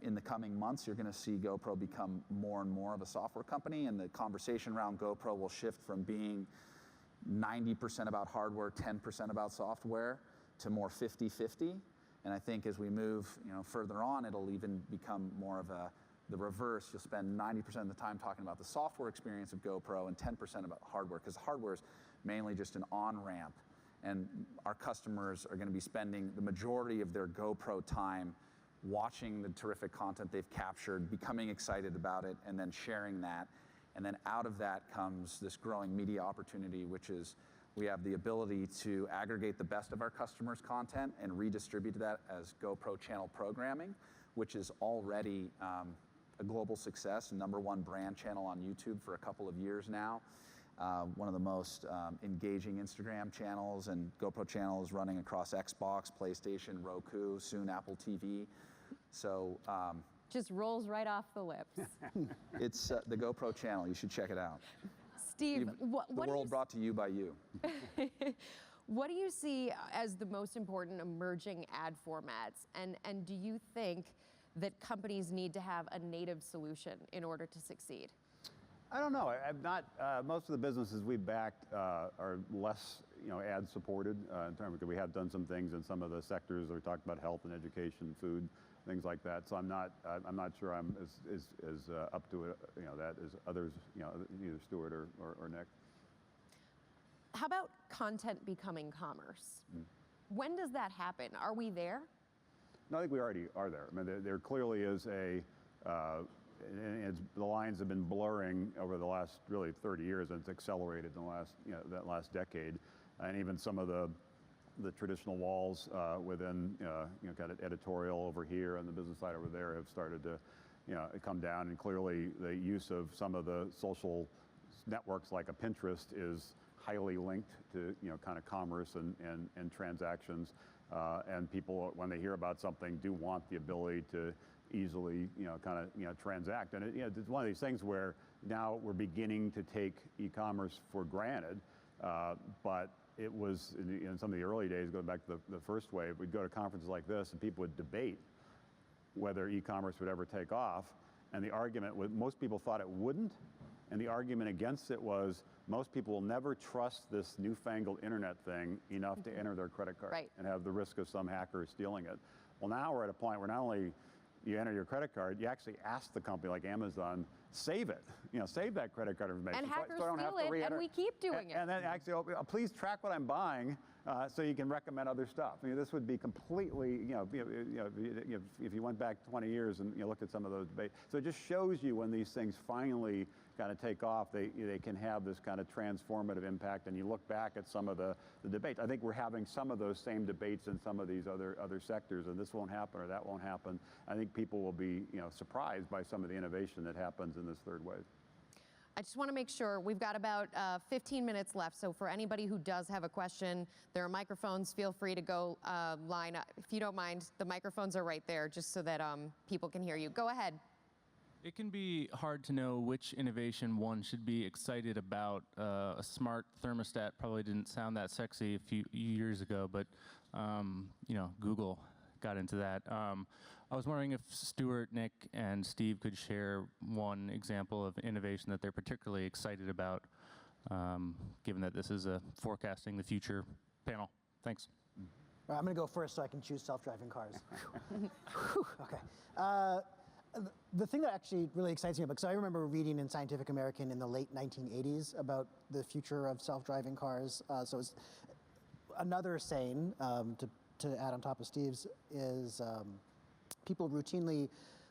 in the coming months, you're going to see GoPro become more and more of a software company. And the conversation around GoPro will shift from being 90% about hardware, 10% about software, to more 50-50. And I think as we move further on, it'll even become more of the reverse. You'll spend 90% of the time talking about the software experience of GoPro and 10% about hardware, because hardware is mainly just an on-ramp. And our customers are going to be spending the majority of their GoPro time watching the terrific content they've captured, becoming excited about it, and then sharing that. And then out of that comes this growing media opportunity, which is we have the ability to aggregate the best of our customers' content and redistribute that as GoPro channel programming, which is already a global success, #1 brand channel on YouTube for a couple of years now. One of the most engaging Instagram channels, and GoPro channels running across Xbox, PlayStation, Roku, soon Apple TV. So just rolls right off the lips. it's the GoPro channel. You should check it out. Steve, the world brought to you by you. What do you see as the most important emerging ad formats? And do you think that companies need to have a native solution in order to succeed? I don't know. I'm not. Most of the businesses we've backed are less, ad supported in terms of we have done some things in some of the sectors that we talked about, health and education, food, things like that. So I'm not sure I'm as up to it, that as others, either Stewart or Nick. How about content becoming commerce? When does that happen? Are we there? No, I think we already are there. I mean, there clearly is and the lines have been blurring over the last really 30 years, and it's accelerated in the last, that last decade. And even some of the traditional walls within, kind of editorial over here and the business side over there have started to, come down. And clearly the use of some of the social networks like a Pinterest is highly linked to, kind of commerce and transactions. And people, when they hear about something, do want the ability to easily, transact. And it's one of these things where now we're beginning to take e-commerce for granted, but it was in some of the early days, going back to the first wave, we'd go to conferences like this and people would debate whether e-commerce would ever take off. And the argument was, most people thought it wouldn't, and the argument against it was, most people will never trust this newfangled internet thing enough to enter their credit card and have the risk of some hacker stealing it. Well, now we're at a point where not only you enter your credit card, you actually ask the company like Amazon, save it. Save that credit card information. And hackers so I don't have to steal it, re-enter. and we keep doing it. And then actually, please track what I'm buying so you can recommend other stuff. This would be completely, if you went back 20 years and you looked at some of those debates. So it just shows you when these things finally kind of take off, they can have this kind of transformative impact. And you look back at some of the debates. I think we're having some of those same debates in some of these other sectors, and this won't happen or that won't happen. I think people will be surprised by some of the innovation that happens in this third wave. I just want to make sure we've got about 15 minutes left. So for anybody who does have a question, there are microphones. Feel free to go line up. If you don't mind, the microphones are right there just so that people can hear you. Go ahead. It can be hard to know which innovation one should be excited about. A smart thermostat probably didn't sound that sexy a few years ago, but Google got into that. I was wondering if Stewart, Nick, and Steve could share one example of innovation that they're particularly excited about, given that this is a forecasting the future panel. Thanks. All right, I'm going to go first so I can choose self-driving cars. Whew, okay. The thing that actually really excites me about, because I remember reading in Scientific American in the late 1980s about the future of self-driving cars. So it's another saying to add on top of Steve's is people routinely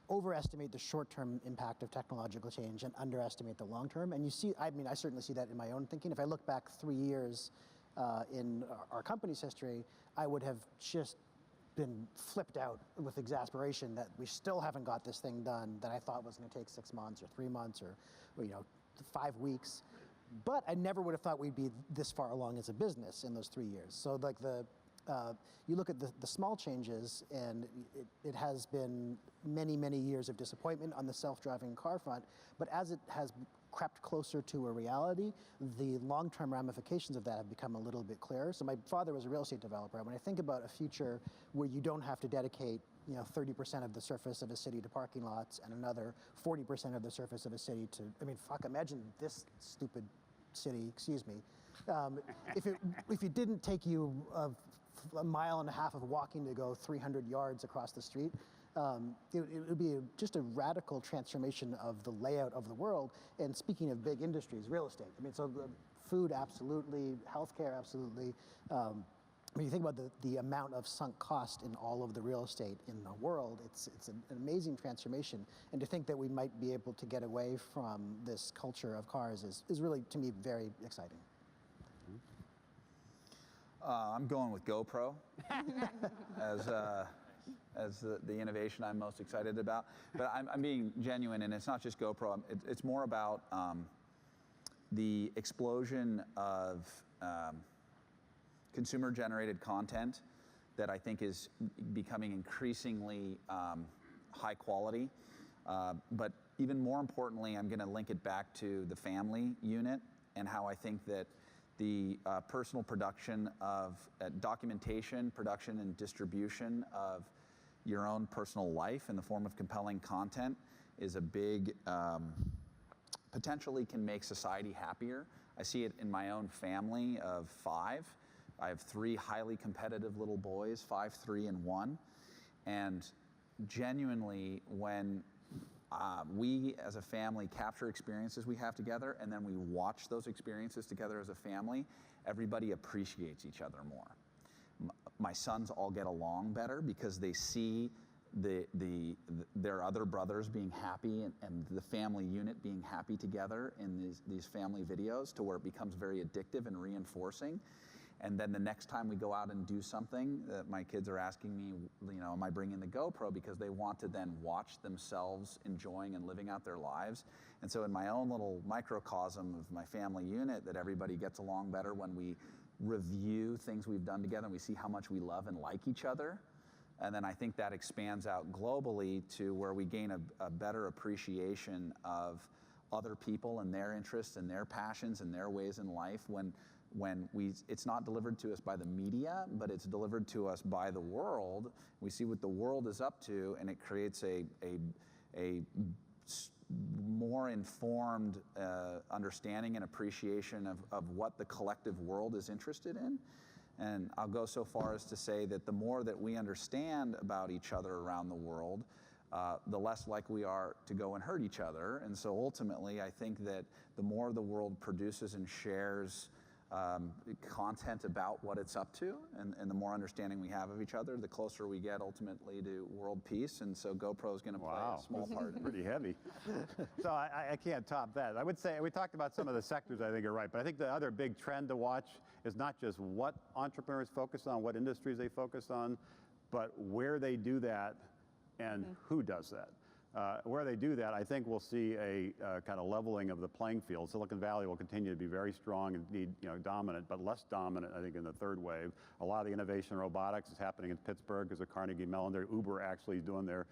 overestimate the short-term impact of technological change and underestimate the long-term. And you see, I mean, I certainly see that in my own thinking. If I look back 3 years in our company's history, I would have just been flipped out with exasperation that we still haven't got this thing done that I thought was going to take 6 months or 3 months or 5 weeks. But I never would have thought we'd be this far along as a business in those 3 years. So like you look at the small changes, and it has been many, many years of disappointment on the self-driving car front. But as it has crept closer to a reality, the long-term ramifications of that have become a little bit clearer. So my father was a real estate developer. When I think about a future where you don't have to dedicate 30% of the surface of a city to parking lots and another 40% of the surface of a city to, I mean, fuck, imagine this stupid city, excuse me. If it didn't take you a mile and a half of walking to go 300 yards across the street, it would be just a radical transformation of the layout of the world. And speaking of big industries, real estate. I mean, so food, absolutely. Healthcare, absolutely. When you think about the amount of sunk cost in all of the real estate in the world, it's an amazing transformation. And to think that we might be able to get away from this culture of cars is really, to me, very exciting. I'm going with GoPro as the innovation I'm most excited about. But I'm being genuine, and it's not just GoPro. It's more about the explosion of consumer-generated content that I think is becoming increasingly high quality. But even more importantly, I'm going to link it back to the family unit and how I think that the personal production of documentation, production, and distribution of your own personal life in the form of compelling content is a big, potentially can make society happier. I see it in my own family of 5. I have 3 highly competitive little boys, 5, 3, and 1. And genuinely, when we as a family capture experiences we have together, and then we watch those experiences together as a family, everybody appreciates each other more. My sons all get along better because they see their other brothers being happy and the family unit being happy together in these family videos, to where it becomes very addictive and reinforcing. And then the next time we go out and do something, my kids are asking me, am I bringing the GoPro? Because they want to then watch themselves enjoying and living out their lives. And so in my own little microcosm of my family unit, that everybody gets along better when we review things we've done together and we see how much we love and like each other. And then I think that expands out globally to where we gain a better appreciation of other people and their interests and their passions and their ways in life when it's not delivered to us by the media, but it's delivered to us by the world. We see what the world is up to, and it creates a more informed understanding and appreciation of what the collective world is interested in. And I'll go so far as to say that the more that we understand about each other around the world, the less likely we are to go and hurt each other. And so ultimately, I think that the more the world produces and shares content about what it's up to, and the more understanding we have of each other, the closer we get ultimately to world peace. And so GoPro is going to play a small part in it. Pretty heavy. So I can't top that. I would say, we talked about some of the sectors, I think are right, but I think the other big trend to watch is not just what entrepreneurs focus on, what industries they focus on, but where they do that and who does that. Where they do that, I think we'll see a kind of leveling of the playing field. Silicon Valley will continue to be very strong and be dominant, but less dominant, I think, in the third wave. A lot of the innovation in robotics is happening in Pittsburgh because of Carnegie Mellon. Uber actually is doing their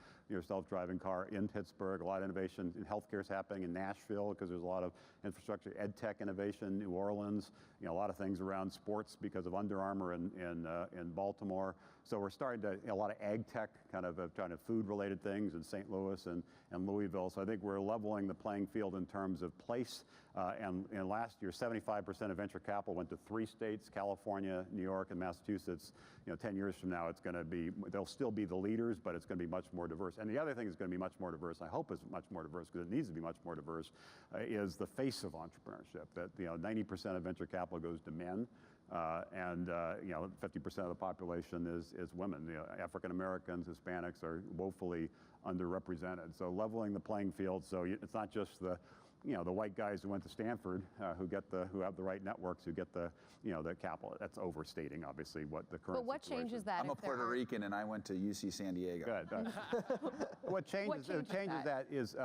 self-driving car in Pittsburgh. A lot of innovation in healthcare is happening in Nashville because there's a lot of infrastructure, ed tech innovation, New Orleans. A lot of things around sports because of Under Armour in Baltimore. So we're starting to, a lot of ag tech, kind of food-related things in St. Louis and Louisville. So I think we're leveling the playing field in terms of place. And last year, 75% of venture capital went to 3 states, California, New York, and Massachusetts. 10 years from now, it's going to be, they'll still be the leaders, but it's going to be much more diverse. And the other thing is going to be much more diverse, I hope it's much more diverse because it needs to be much more diverse, is the face of entrepreneurship. That 90% of venture capital goes to men. And 50% of the population is women. African Americans, Hispanics are woefully underrepresented. So leveling the playing field. So it's not just the white guys who went to Stanford who have the right networks, who get the capital. That's overstating, obviously, what the current. But what situation. changes that? I'm a Puerto Rican and I went to UC San Diego. Good. What changes that is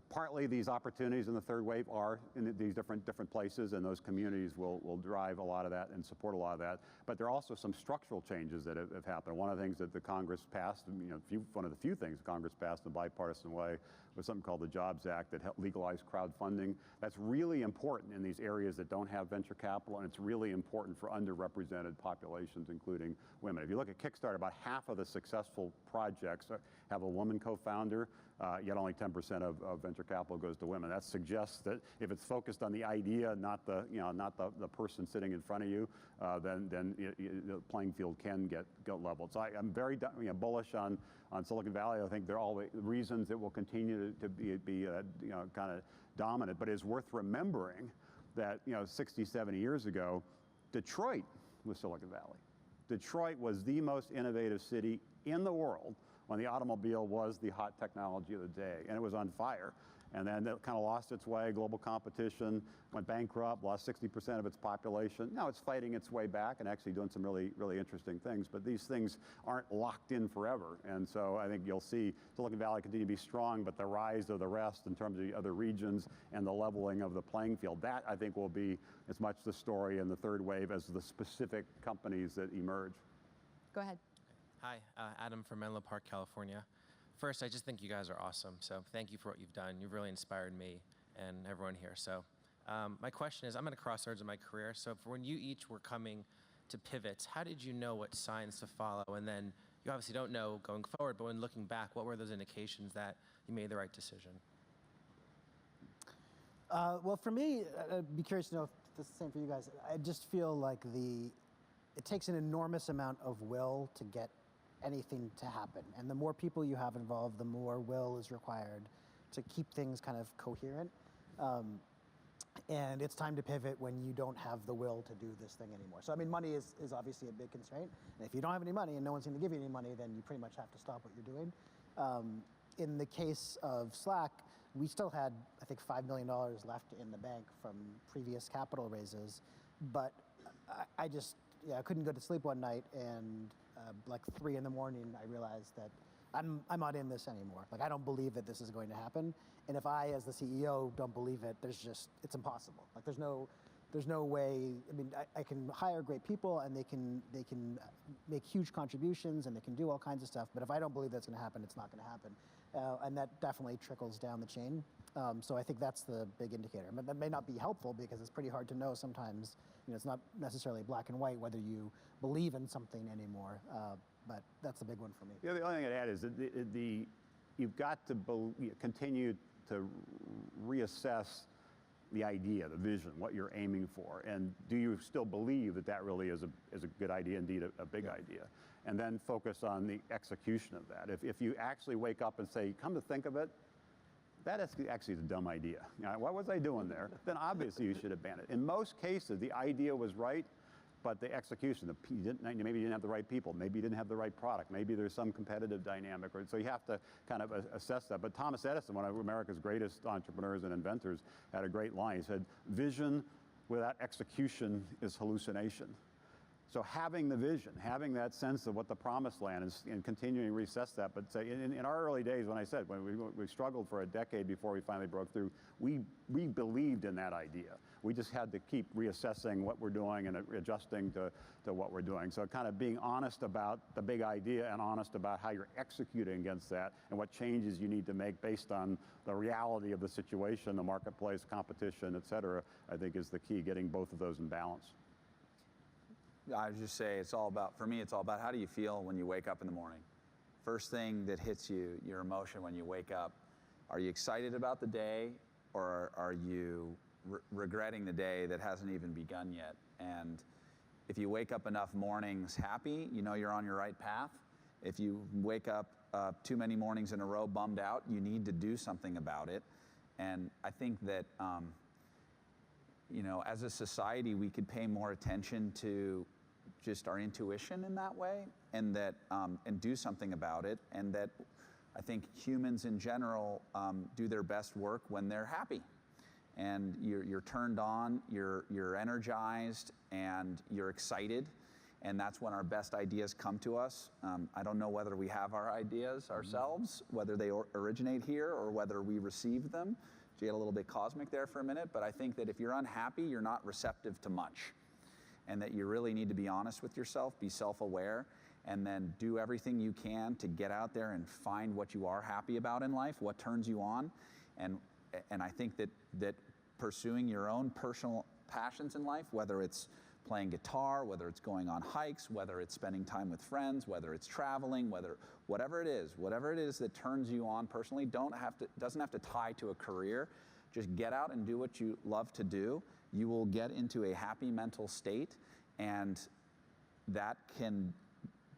partly these opportunities in the third wave are in these different places, and those communities will drive a lot of that and support a lot of that. But there are also some structural changes that have happened. One of the things that the Congress passed, one of the few things Congress passed in a bipartisan way, was something called the Jobs Act that helped legalize crowdfunding. That's really important in these areas that don't have venture capital, and it's really important for underrepresented populations, including women. If you look at Kickstarter, about half of the successful projects have a woman co-founder, yet only 10% of venture capital goes to women. That suggests that if it's focused on the idea, not the person sitting in front of you, then the playing field can get leveled. So I'm very bullish on Silicon Valley. I think there are all the reasons that will continue to be kind of dominant. But it's worth remembering that 60, 70 years ago, Detroit was Silicon Valley. Detroit was the most innovative city in the world when the automobile was the hot technology of the day, and it was on fire. And then it kind of lost its way, global competition, went bankrupt, lost 60% of its population. Now it's fighting its way back and actually doing some really, really interesting things, but these things aren't locked in forever. And so I think you'll see Silicon Valley continue to be strong, but the rise of the rest in terms of the other regions and the leveling of the playing field, that I think will be as much the story in the third wave as the specific companies that emerge. Go ahead. Hi, Adam from Menlo Park, California. First, I just think you guys are awesome, so thank you for what you've done. You've really inspired me and everyone here. So my question is, I'm at a crossroads in my career, so for when you each were coming to pivots, how did you know what signs to follow? And then you obviously don't know going forward, but when looking back, what were those indications that you made the right decision? Well, for me, I'd be curious to know if this is the same for you guys. I just feel like it takes an enormous amount of will to get anything to happen. And the more people you have involved, the more will is required to keep things kind of coherent. And it's time to pivot when you don't have the will to do this thing anymore. So, I mean, money is obviously a big constraint. And if you don't have any money and no one's going to give you any money, then you pretty much have to stop what you're doing. In the case of Slack, we still had, I think, $5 million left in the bank from previous capital raises. But I couldn't go to sleep one night, and like 3 in the morning, I realized that I'm not in this anymore. Like, I don't believe that this is going to happen. And if I, as the CEO, don't believe it, it's impossible. Like, there's no way. I mean, I can hire great people, and they can make huge contributions, and they can do all kinds of stuff. But if I don't believe that's going to happen, it's not going to happen. And that definitely trickles down the chain. So I think that's the big indicator. But that may not be helpful because it's pretty hard to know sometimes. It's not necessarily black and white whether you believe in something anymore. But that's the big one for me. Yeah, the only thing I'd add is that you've got to continue to reassess the idea, the vision, what you're aiming for, and do you still believe that really is a good idea, indeed a big idea, and then focus on the execution of that. If you actually wake up and say, come to think of it, that actually is a dumb idea. What was I doing there? Then obviously you should abandon it. In most cases, the idea was right, but the execution, maybe you didn't have the right people, maybe you didn't have the right product, maybe there's some competitive dynamic, so you have to kind of assess that. But Thomas Edison, one of America's greatest entrepreneurs and inventors, had a great line. He said, vision without execution is hallucination. So having the vision, having that sense of what the promised land is, and continuing to reassess that. But say in our early days, when we struggled for a decade before we finally broke through, we believed in that idea. We just had to keep reassessing what we're doing and adjusting to what we're doing. So kind of being honest about the big idea and honest about how you're executing against that and what changes you need to make based on the reality of the situation, the marketplace, competition, et cetera, I think is the key, getting both of those in balance. I would just say it's all about, for me, it's all about how do you feel when you wake up in the morning. First thing that hits you, your emotion when you wake up. Are you excited about the day, or are you regretting the day that hasn't even begun yet? And if you wake up enough mornings happy, you know you're on your right path. If you wake up too many mornings in a row bummed out, you need to do something about it. And I think that, you know, as a society, we could pay more attention to just our intuition in that way, and that and do something about it. And that I think humans in general do their best work when they're happy, and you're turned on, you're energized, and you're excited, and that's when our best ideas come to us. I don't know whether we have our ideas ourselves, whether they originate here or whether we receive them. So you get a little bit cosmic there for a minute, but I think that if you're unhappy, you're not receptive to much, and that you really need to be honest with yourself, be self-aware, and then do everything you can to get out there and find what you are happy about in life, what turns you on. And I think that pursuing your own personal passions in life, whether it's playing guitar, whether it's going on hikes, whether it's spending time with friends, whether it's traveling, whatever it is that turns you on personally, doesn't have to tie to a career. Just get out and do what you love to do. You will get into a happy mental state, and that can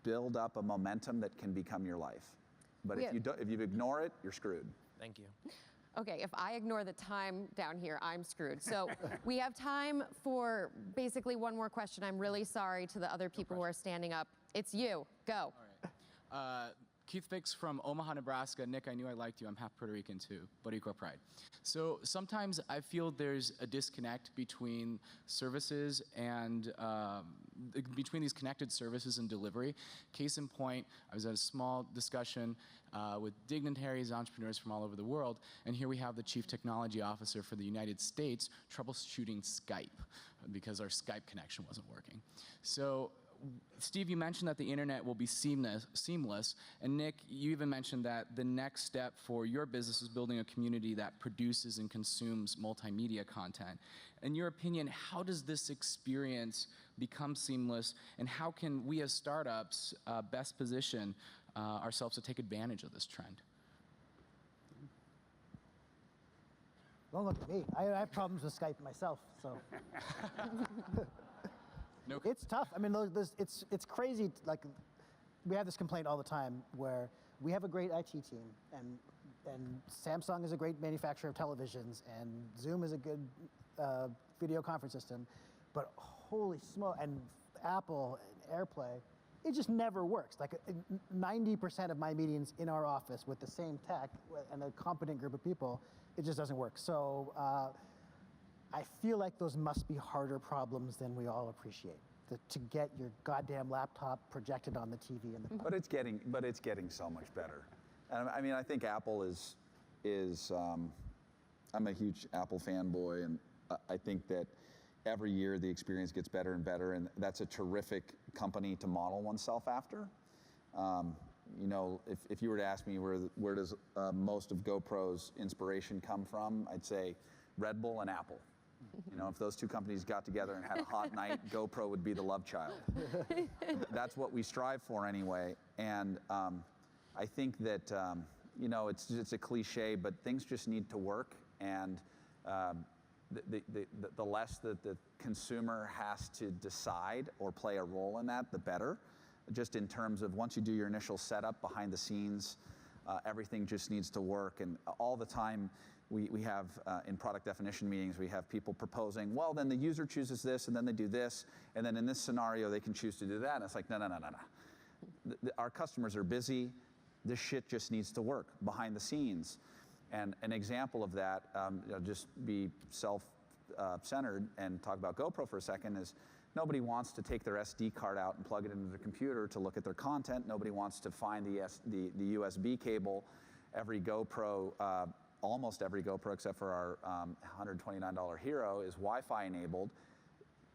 build up a momentum that can become your life. But if you ignore it, you're screwed. Thank you. Okay, if I ignore the time down here, I'm screwed. So we have time for basically one more question. I'm really sorry to the other people who are standing up. It's you. Go. All right. Keith Fix from Omaha, Nebraska. Nick, I knew I liked you. I'm half Puerto Rican too, but equal pride. So sometimes I feel there's a disconnect between services and between these connected services and delivery. Case in point, I was at a small discussion with dignitaries, entrepreneurs from all over the world, and here we have the Chief Technology Officer for the United States troubleshooting Skype because our Skype connection wasn't working. So Steve, you mentioned that the internet will be seamless, and Nick, you even mentioned that the next step for your business is building a community that produces and consumes multimedia content. In your opinion, how does this experience become seamless, and how can we as startups best position ourselves to take advantage of this trend? Don't look at me. I have problems with Skype myself, so. No. It's tough. I mean, it's crazy. Like, we have this complaint all the time where we have a great IT team, and Samsung is a great manufacturer of televisions, and Zoom is a good video conference system, but holy smoke, and Apple and AirPlay, it just never works. Like 90% of my meetings in our office with the same tech and a competent group of people, it just doesn't work. So I feel like those must be harder problems than we all appreciate. To get your goddamn laptop projected on the TV in the But it's getting so much better. And I mean, I think Apple is I'm a huge Apple fanboy, and I think that every year the experience gets better and better, and that's a terrific company to model oneself after. You know, if you were to ask me where does most of GoPro's inspiration come from, I'd say Red Bull and Apple. You know, if those two companies got together and had a hot night, GoPro would be the love child. That's what we strive for anyway. And I think that, you know, it's a cliche, but things just need to work. And the less that the consumer has to decide or play a role in that, the better. Just in terms of once you do your initial setup behind the scenes, everything just needs to work. And all the time, we have, in product definition meetings, we have people proposing, well, then the user chooses this, and then they do this, and then in this scenario, they can choose to do that. And it's like, no. Our customers are busy. This shit just needs to work behind the scenes. And an example of that, you know, just be self-centered and talk about GoPro for a second, is nobody wants to take their SD card out and plug it into their computer to look at their content. Nobody wants to find the USB cable. Every GoPro, almost every GoPro except for our $129 Hero is Wi-Fi enabled.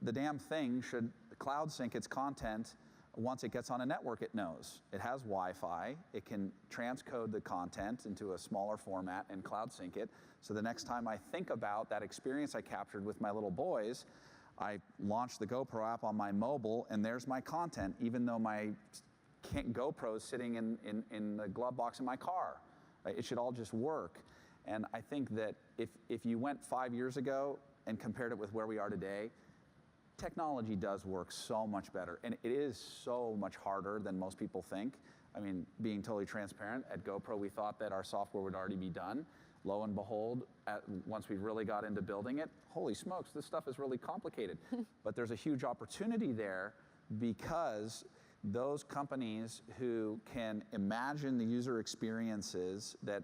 The damn thing should cloud sync its content. Once it gets on a network, it knows. It has Wi-Fi. It can transcode the content into a smaller format and cloud sync it. So the next time I think about that experience I captured with my little boys, I launched the GoPro app on my mobile, and there's my content, even though my GoPro is sitting in the glove box in my car. Right? It should all just work. And I think that if you went 5 years ago and compared it with where we are today, technology does work so much better. And it is so much harder than most people think. I mean, being totally transparent, at GoPro, we thought that our software would already be done. Lo and behold, once we really got into building it, holy smokes, this stuff is really complicated. But there's a huge opportunity there because those companies who can imagine the user experiences that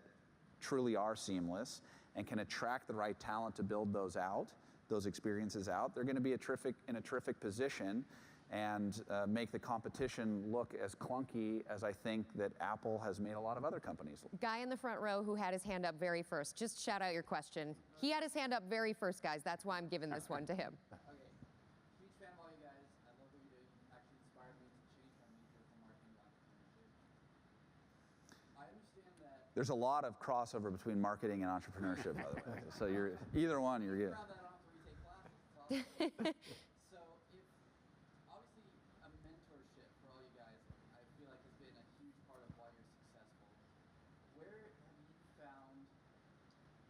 truly are seamless and can attract the right talent to build those experiences out, they're going to be in a terrific position and make the competition look as clunky as I think that Apple has made a lot of other companies. Guy in the front row who had his hand up very first, just shout out your question. He had his hand up very first, guys. That's why I'm giving this one to him. Okay, huge fan of all you guys. I love what you do. You actually inspired me to change my major from marketing to entrepreneurship. I understand that. There's a lot of crossover between marketing and entrepreneurship, by the way. So you're either one, you're good. Around that, I don't have to retake classes. It's awesome. So if obviously a mentorship for all you guys, I feel like has been a huge part of why you're successful. Where have you found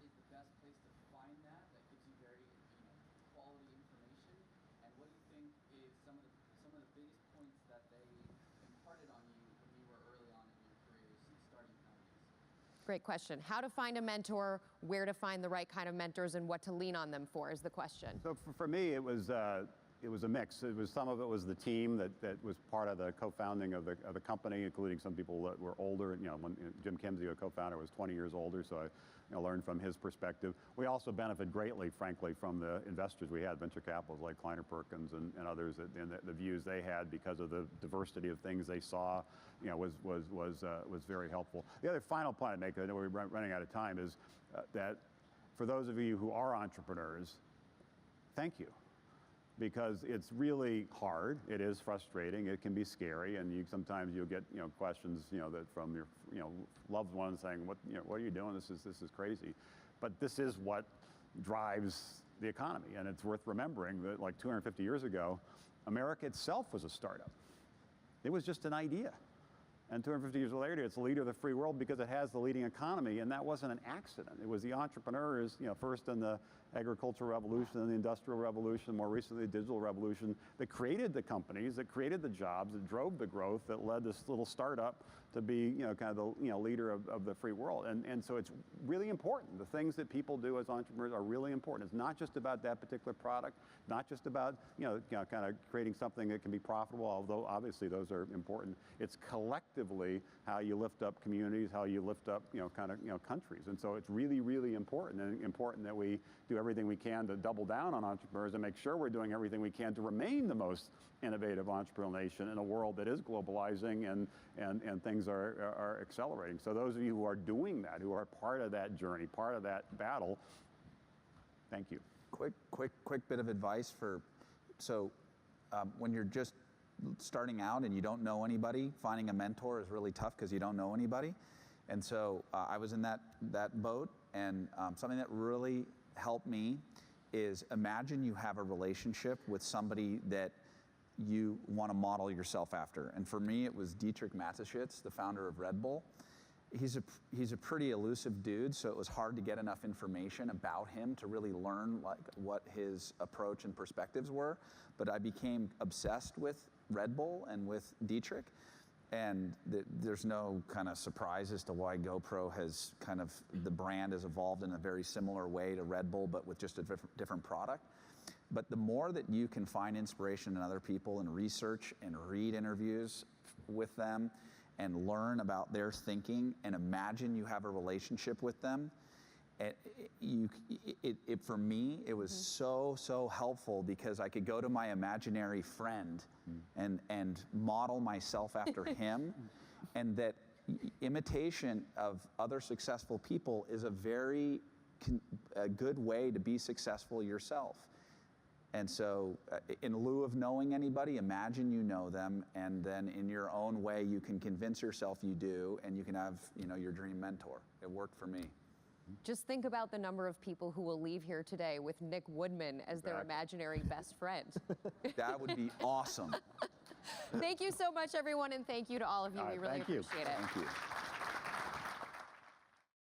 is the best place to find that gives you very quality information? And what do you think is some of the biggest points that they imparted on you when you were early on in your careers starting companies? Great question. How to find a mentor, where to find the right kind of mentors, and what to lean on them for is the question. So for me, it was a mix. Some of it was the team that was part of the co-founding of the company, including some people that were older. When Jim Kimsey, a co-founder, was 20 years older, so I learned from his perspective. We also benefited greatly, frankly, from the investors we had, venture capitals like Kleiner Perkins and others, and the views they had because of the diversity of things they saw, was very helpful. The other final point I'd make, I know we're running out of time, is that for those of you who are entrepreneurs, thank you. Because it's really hard, it is frustrating, it can be scary, and sometimes you'll get questions that from your loved ones saying, what are you doing? This is crazy. But this is what drives the economy, and it's worth remembering that like 250 years ago, America itself was a startup. It was just an idea. And 250 years later, it's the leader of the free world because it has the leading economy, and that wasn't an accident. It was the entrepreneurs, first in the agricultural revolution and the industrial revolution, more recently the digital revolution, that created the companies, that created the jobs, that drove the growth, that led this little startup to be, kind of the leader of the free world. And so it's really important. The things that people do as entrepreneurs are really important. It's not just about that particular product, not just about, kind of creating something that can be profitable, although obviously those are important. It's collectively how you lift up communities, how you lift up, countries. And so it's really, really important, and important that we do everything we can to double down on entrepreneurs and make sure we're doing everything we can to remain the most innovative entrepreneurial nation in a world that is globalizing and things are accelerating. So those of you who are doing that, who are part of that journey, part of that battle, thank you. Quick bit of advice when you're just starting out and you don't know anybody, finding a mentor is really tough because you don't know anybody. And so I was in that boat, and something that really helped me is imagine you have a relationship with somebody that you want to model yourself after. And for me, it was Dietrich Mateschitz, the founder of Red Bull. He's a pretty elusive dude, so it was hard to get enough information about him to really learn what his approach and perspectives were. But I became obsessed with Red Bull and with Dietrich. And there's no kind of surprise as to why GoPro has the brand has evolved in a very similar way to Red Bull, but with just a different product. But the more that you can find inspiration in other people and research and read interviews with them and learn about their thinking and imagine you have a relationship with them, for me, it was so helpful because I could go to my imaginary friend and model myself after him, and that imitation of other successful people is a good way to be successful yourself. And so in lieu of knowing anybody, imagine you know them, and then in your own way you can convince yourself you do, and you can have your dream mentor. It worked for me. Just think about the number of people who will leave here today with Nick Woodman as their imaginary best friend. That would be awesome. Thank you so much, everyone, and thank you to all of you. We really thank you. appreciate it. Thank you.